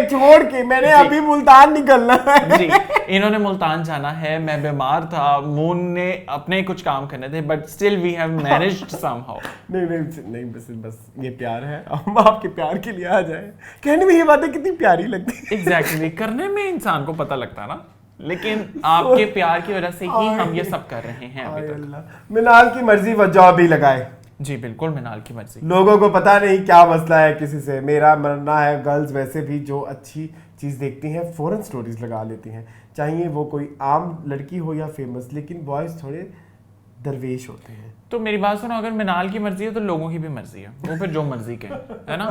छोड़ के मैंने अभी मुल्तान निकलना है।
जी इन्होंने मुल्तान जाना है, मैं बीमार था, मून ने अपने कुछ काम करने थे, but still we have managed somehow.
नहीं बस ये प्यार है, हम आपके प्यार के लिए आ जाए। कहने में ये बातें कितनी प्यारी लगती है।
एग्जैक्टली करने में इंसान को पता लगता है ना, लेकिन आपके प्यार की वजह से ही हम ये सब कर रहे हैं अभी तक।
मिनाल की मर्जी वो जॉब भी लगाए।
जी बिल्कुल, मिनाल की मर्जी।
लोगों को पता नहीं क्या मसला है किसी से, मेरा मानना है गर्ल्स वैसे भी जो अच्छी चीज देखती हैं फौरन स्टोरीज लगा लेती हैं, चाहिए वो कोई आम लड़की हो या फेमस, लेकिन बॉयज थोड़े दरवेश होते हैं।
तो मेरी बात सुनो, अगर मिनाल की मर्जी है तो लोगों की भी मर्जी है, वो फिर जो मर्जी कहें, है ना?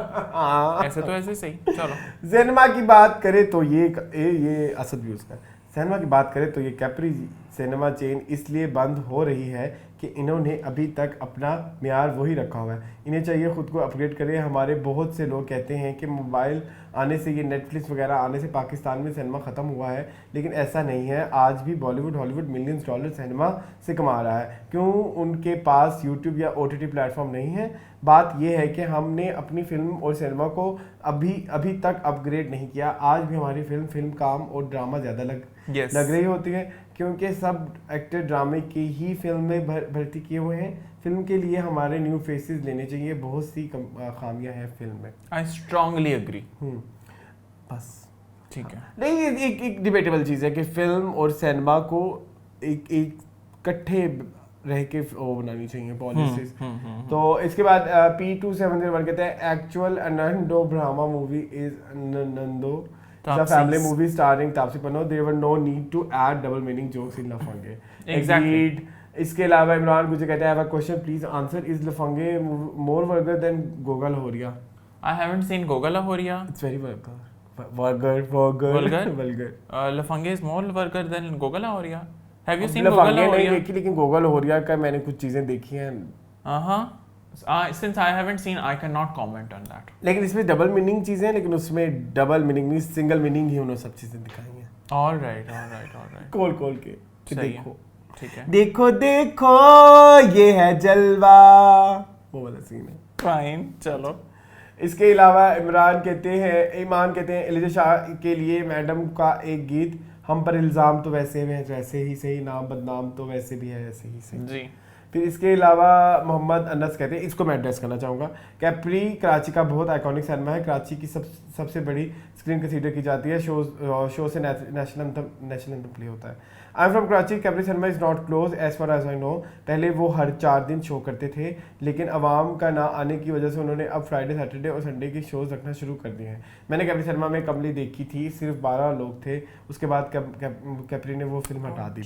ऐसे तो ऐसे सही। चलो
सिनेमा की बात करें तो ये असद व्यूज का, सिनेमा की बात करें तो ये कैप्री सिनेमा चेन इसलिए बंद हो रही है कि इन्होंने अभी तक अपना मियार वही रखा हुआ है। इन्हें चाहिए खुद को अपग्रेड करें। हमारे बहुत से लोग कहते हैं कि मोबाइल आने से, ये नेटफ्लिक्स वगैरह आने से पाकिस्तान में सिनेमा ख़त्म हुआ है, लेकिन ऐसा नहीं है। आज भी Bollywood Hollywood millions dollar cinema से कमा रहा है। क्यों उनके पास यूट्यूब या OTT प्लेटफॉर्म नहीं है? बात यह है कि हमने अपनी फिल्म और सिनेमा को अभी तक अपग्रेड नहीं किया। आज भी हमारी फिल्म काम और ड्रामा ज़्यादा लग रही होती है, क्योंकि सब एक्टर ड्रामे की ही फिल्म में भर्ती किए हुए हैं। फिल्म के लिए हमारे न्यू फेसेस लेने चाहिए। बहुत सी खामियां हैं फिल्म में।
I strongly agree.
बस
ठीक है।
नहीं, एक डिबेटेबल चीज़ है कि फिल्म और सिनेमा को एक इकट्ठे रह के वो बनानी चाहिए पॉलिसीज। तो इसके बाद P2701 कहते हैं actual Anando Brahma movie is नंदो the family movie starring Taapsee Pannu. There were no need to add double meaning jokes in Lafangey. Agreed. इसके अलावा इमरान गुजर कहते हैं I have a question please answer, is Lafangey more vulgar than Goga Lahoria?
I haven't seen Goga Lahoria.
It's very vulgar.
Lafangey is more vulgar than Goga Lahoria. Have you seen
Lafangey
Goga Lahoria?
नहीं देखी, लेकिन गोगा लाहौरिया का मैंने कुछ चीजें देखी हैं।
Since I haven't seen, I cannot comment on that.
लेकिन इसमें डबल मीनिंग चीजें हैं, लेकिन उसमें डबल मीनिंग नहीं, सिंगल मीनिंग ही उन्होंने सब चीजें दिखाई हैं।
All right.
खोल के कि
सही है।
देखो,
ठीक है।
देखो ये है जलवा, वो वाला सीन है।
फाइन, चलो।
इसके अलावा ईमान कहते हैं एलिजा शाह के लिए मैडम का एक गीत, हम पर इल्ज़ाम तो वैसे ही सही, नाम बदनाम तो वैसे भी है ऐसे ही सही।
जी।
फिर इसके अलावा मोहम्मद अनस कहते हैं, इसको मैं एड्रेस करना चाहूँगा, कैप्री कराची का बहुत आइकॉनिक सिनेमा है। कराची की सबसे बड़ी स्क्रीन कंसीडर की जाती है। शो से नेशनल एंथम प्ले होता है। I am from Karachi, Capri cinema is not close as far as I know. पहले वो हर 4 दिन शो करते थे, लेकिन आवाम का ना आने की वजह से उन्होंने अब फ्राइडे सैटरडे और संडे के शोज़ रखना शुरू कर दिए हैं। मैंने कैप्री सिनेमा में कमली देखी थी, सिर्फ 12 लोग थे। उसके बाद कैप्री ने वो फिल्म हटा दी।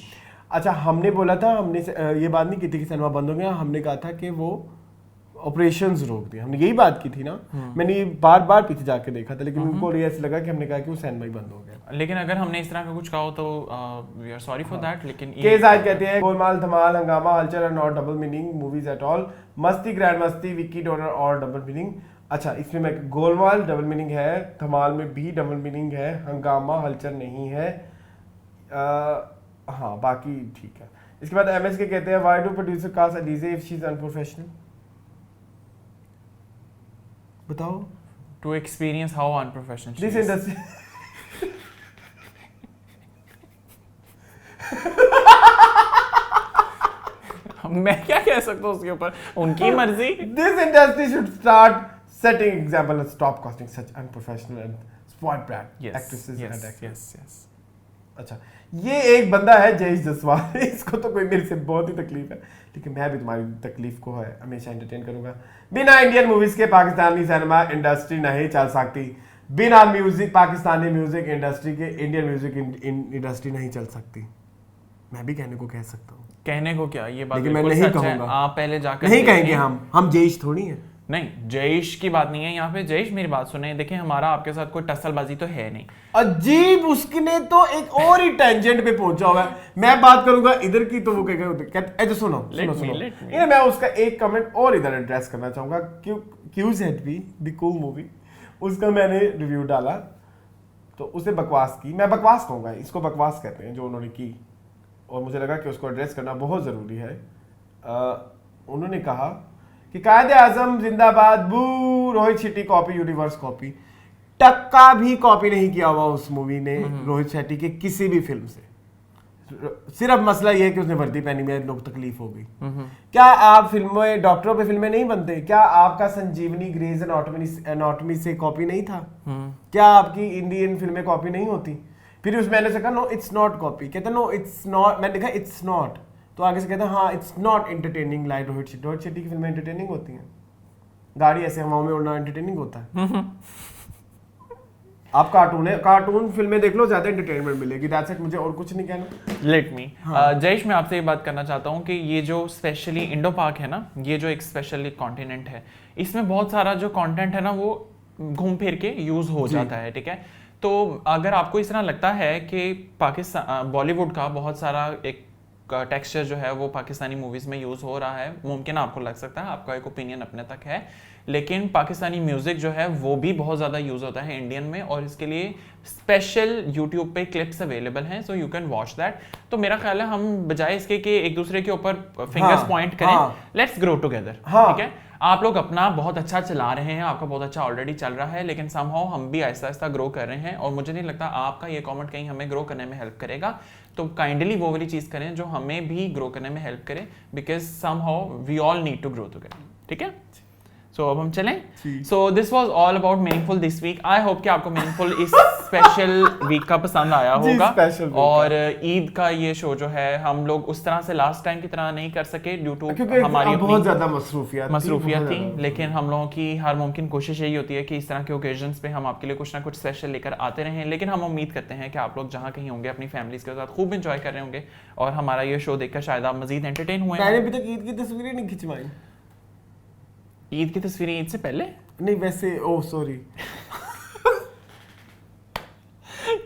अच्छा, हमने बोला था, हमने ये बात नहीं की थी कि सिनेमा बंद हो गया, हमने कहा था कि वो ऑपरेशंस रोक दिए, हमने यही बात की थी ना। मैंने बार पीछे जाके देखा था, लेकिन उनको ऐसा लगा कि हमने कहा कि वो सिनेमा ही बंद हो गया।
लेकिन अगर हमने इस तरह का कुछ कहा हो तो we are sorry for that. लेकिन
के जाहिद कहते हैं Golmaal Dhamaal Hungama Hulchul are not double meaning movies at all. Masti grand Masti Vicky donor और डबल मीनिंग। अच्छा, इसमें मैं गोलमाल डबल मीनिंग है, धमाल में भी डबल मीनिंग है, हंगामा हलचल नहीं है। हाँ, बाकी ठीक है। इसके बाद MS के कहते हैं why do producer cast Aliza if she is unprofessional? बताओ।
To experience how unprofessional
this industry.
मैं क्या कह सकता हूँ उसके ऊपर, उनकी मर्जी।
This industry should start setting example and stop casting such unprofessional and spoiled brat actresses and actors.
Yes.
अच्छा, ये एक बंदा है जयेश जसवाल, इसको तो कोई मेरे से बहुत ही तकलीफ है, लेकिन मैं भी तुम्हारी तकलीफ को है हमेशा एंटरटेन करूंगा। बिना इंडियन मूवीज के पाकिस्तानी सिनेमा इंडस्ट्री नहीं चल सकती। बिना म्यूजिक पाकिस्तानी म्यूजिक इंडस्ट्री के इंडियन म्यूजिक इंडस्ट्री नहीं चल सकती। मैं भी कहने को कह सकता हूँ।
कहने को क्या, ये बात
लेकिन मैं नहीं कहूंगा।
आप पहले जाकर
नहीं कहेंगे हम जयेश थोड़ी हैं।
नहीं, जयेश की बात नहीं है यहाँ पे। जयेश, मेरी बात सुने, देखिए हमारा आपके साथ कोई टसलबाजी तो है नहीं।
अजीब, उसने तो एक और ही टेंजेंट पे पहुंचा हुआ है। मैं बात करूंगा इधर की तो वो कहते सुनो। मैं उसका एक कमेंट और इधर एड्रेस करना चाहूंगा। QZB द कूल मूवी, उसका मैंने रिव्यू डाला तो उसे बकवास की, मैं बकवास कहूंगा, इसको बकवास कहते हैं जो उन्होंने की, और मुझे लगा कि उसको एड्रेस करना बहुत ज़रूरी है। उन्होंने कहा कि कायदे आजम जिंदाबाद, boo Rohit Shetty copy, universe copy. टक्का भी कॉपी नहीं किया हुआ उस मूवी ने रोहित शेट्टी के किसी भी फिल्म से। सिर्फ मसला ये है कि उसने वर्दी पहनी में लोग तकलीफ हो गई। क्या आप फिल्में, डॉक्टरों पे फिल्में नहीं बनते? क्या आपका संजीवनी ग्रेज एनाटॉमी से कॉपी नहीं था? क्या आपकी इंडियन फिल्में कॉपी नहीं होती? फिर उस मैंने से कहा नो इट्स नॉट कॉपी, कहता नो इट्स नॉट, मैंने देखा इट्स नॉट, तो आगे से कहता हाँ it's not entertaining like Rohit Shetty की फिल्में एंटरटेनिंग होती हैं। गाड़ी ऐसे हवाओं में उड़ना एंटरटेनिंग होता है। आप कार्टून फिल्में देख लो, ज्यादा एंटरटेनमेंट मिलेगी। दैट्स इट, मुझे और कुछ नहीं कहना।
लेट मी जयेश, मैं आपसे ये बात करना चाहता हूँ कि ये जो स्पेशली इंडो पाक है ना, ये जो एक स्पेशली कॉन्टिनेंट है, इसमें बहुत सारा जो कंटेंट है ना वो घूम फिर के यूज हो जाता है। ठीक है, तो अगर आपको इस तरह लगता है कि पाकिस्तान बॉलीवुड का बहुत सारा एक टेक्सचर जो है वो पाकिस्तानी मूवीज़ में यूज़ हो रहा है, मुमकिन आपको लग सकता है, आपका एक ओपिनियन अपने तक है, लेकिन पाकिस्तानी म्यूज़िक जो है वो भी बहुत ज़्यादा यूज़ होता है इंडियन में, और इसके लिए स्पेशल यूट्यूब पे क्लिप्स अवेलेबल हैं, so you can watch that. तो मेरा ख्याल है हम बजाय इसके कि एक दूसरे के ऊपर फिंगर्स पॉइंट करें, लेट्स ग्रो टुगेदर, ठीक है। आप लोग अपना बहुत अच्छा चला रहे हैं, आपका बहुत अच्छा ऑलरेडी चल रहा है, लेकिन समहाउ हम भी आहिस्ता आहिस्ता ग्रो कर रहे हैं, और मुझे नहीं लगता आपका ये कमेंट कहीं हमें ग्रो करने में हेल्प करेगा। तो काइंडली वो वाली चीज़ करें जो हमें भी ग्रो करने में हेल्प करे, because somehow we all need to grow together, ठीक है। सो अब हम चलें। So this was all about meaningful this week. I hope कि आपको मीनिंगफुल इस स्पेशल वीक का पसंद आया होगा, और ईद का ये शो जो है हम लोग उस तरह से लास्ट टाइम की तरह नहीं कर सके ड्यू टू हमारी
बहुत ज्यादा मसरूफियत
थी, लेकिन हम लोगों की हर मुमकिन कोशिश यही होती है कि इस तरह के ओकेजन्स पे हम आपके लिए कुछ ना कुछ स्पेशल लेकर आते रहें। लेकिन हम उम्मीद करते हैं कि आप लोग जहाँ कहीं होंगे अपनी फैमिलीज के साथ खूब एंजॉय कर रहे होंगे, और हमारा ये शो देखकर शायद आप मजीद एंटरटेन हुए।
मैंने अभी तक ईद की तस्वीरें नहीं खिंचवाई।
ईद की तस्वीरें ईद से पहले
नहीं, वैसे ओह सॉरी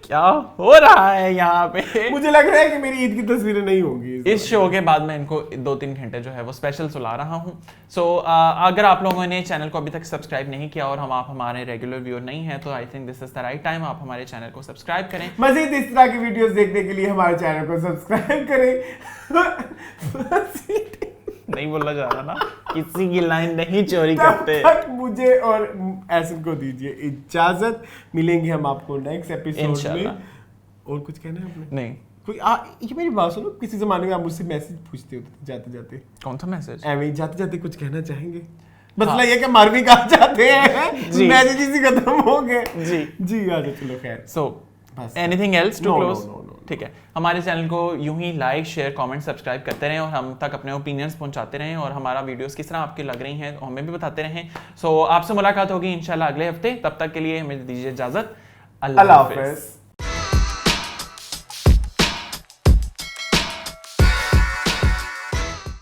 क्या हो रहा है यहाँ पे?
मुझे लग रहा है कि मेरी ईद की तस्वीरें नहीं होंगी
इस शो के बाद। मैं इनको 2-3 घंटे जो है वो स्पेशल सुला रहा हूँ। सो अगर आप लोगों ने चैनल को अभी तक सब्सक्राइब नहीं किया और आप हमारे रेगुलर व्यूअर नहीं है, तो I think this is the right time, आप हमारे चैनल को सब्सक्राइब करें।
मजीद इस तरह की वीडियोस देखने के लिए हमारे चैनल को सब्सक्राइब करें।
नहीं बोला जा रहा ना, किसी की लाइन नहीं चोरी करते।
तब तक मुझे और एहसन को दीजिए इजाजत, मिलेंगे हम आपको नेक्स्ट एपिसोड में। और कुछ कहना है आपने?
नहीं
कोई ये मेरी बात सुनो, किसी जमाने में आप मुझसे मैसेज पूछते होते थे जाते जाते।
कौन सा मैसेज?
एवं जाते जाते कुछ कहना चाहेंगे? मतलब ये कि मर भी कहाँ जाते हैं, मैसेज ही खत्म हो गए। जी आजा, चलो खैर।
So anything else to close? ठीक है, हमारे चैनल को यूं ही लाइक, शेयर, कमेंट, सब्सक्राइब करते रहें, और हम तक अपने ओपिनियंस पहुंचाते रहें, और हमारा वीडियोस किस तरह आपकी लग रही हैं हमें भी बताते रहें। सो आपसे मुलाकात होगी इंशाल्लाह अगले हफ्ते, तब तक के लिए हमें दीजिए इजाजत। अल्लाह हाफ़िज़।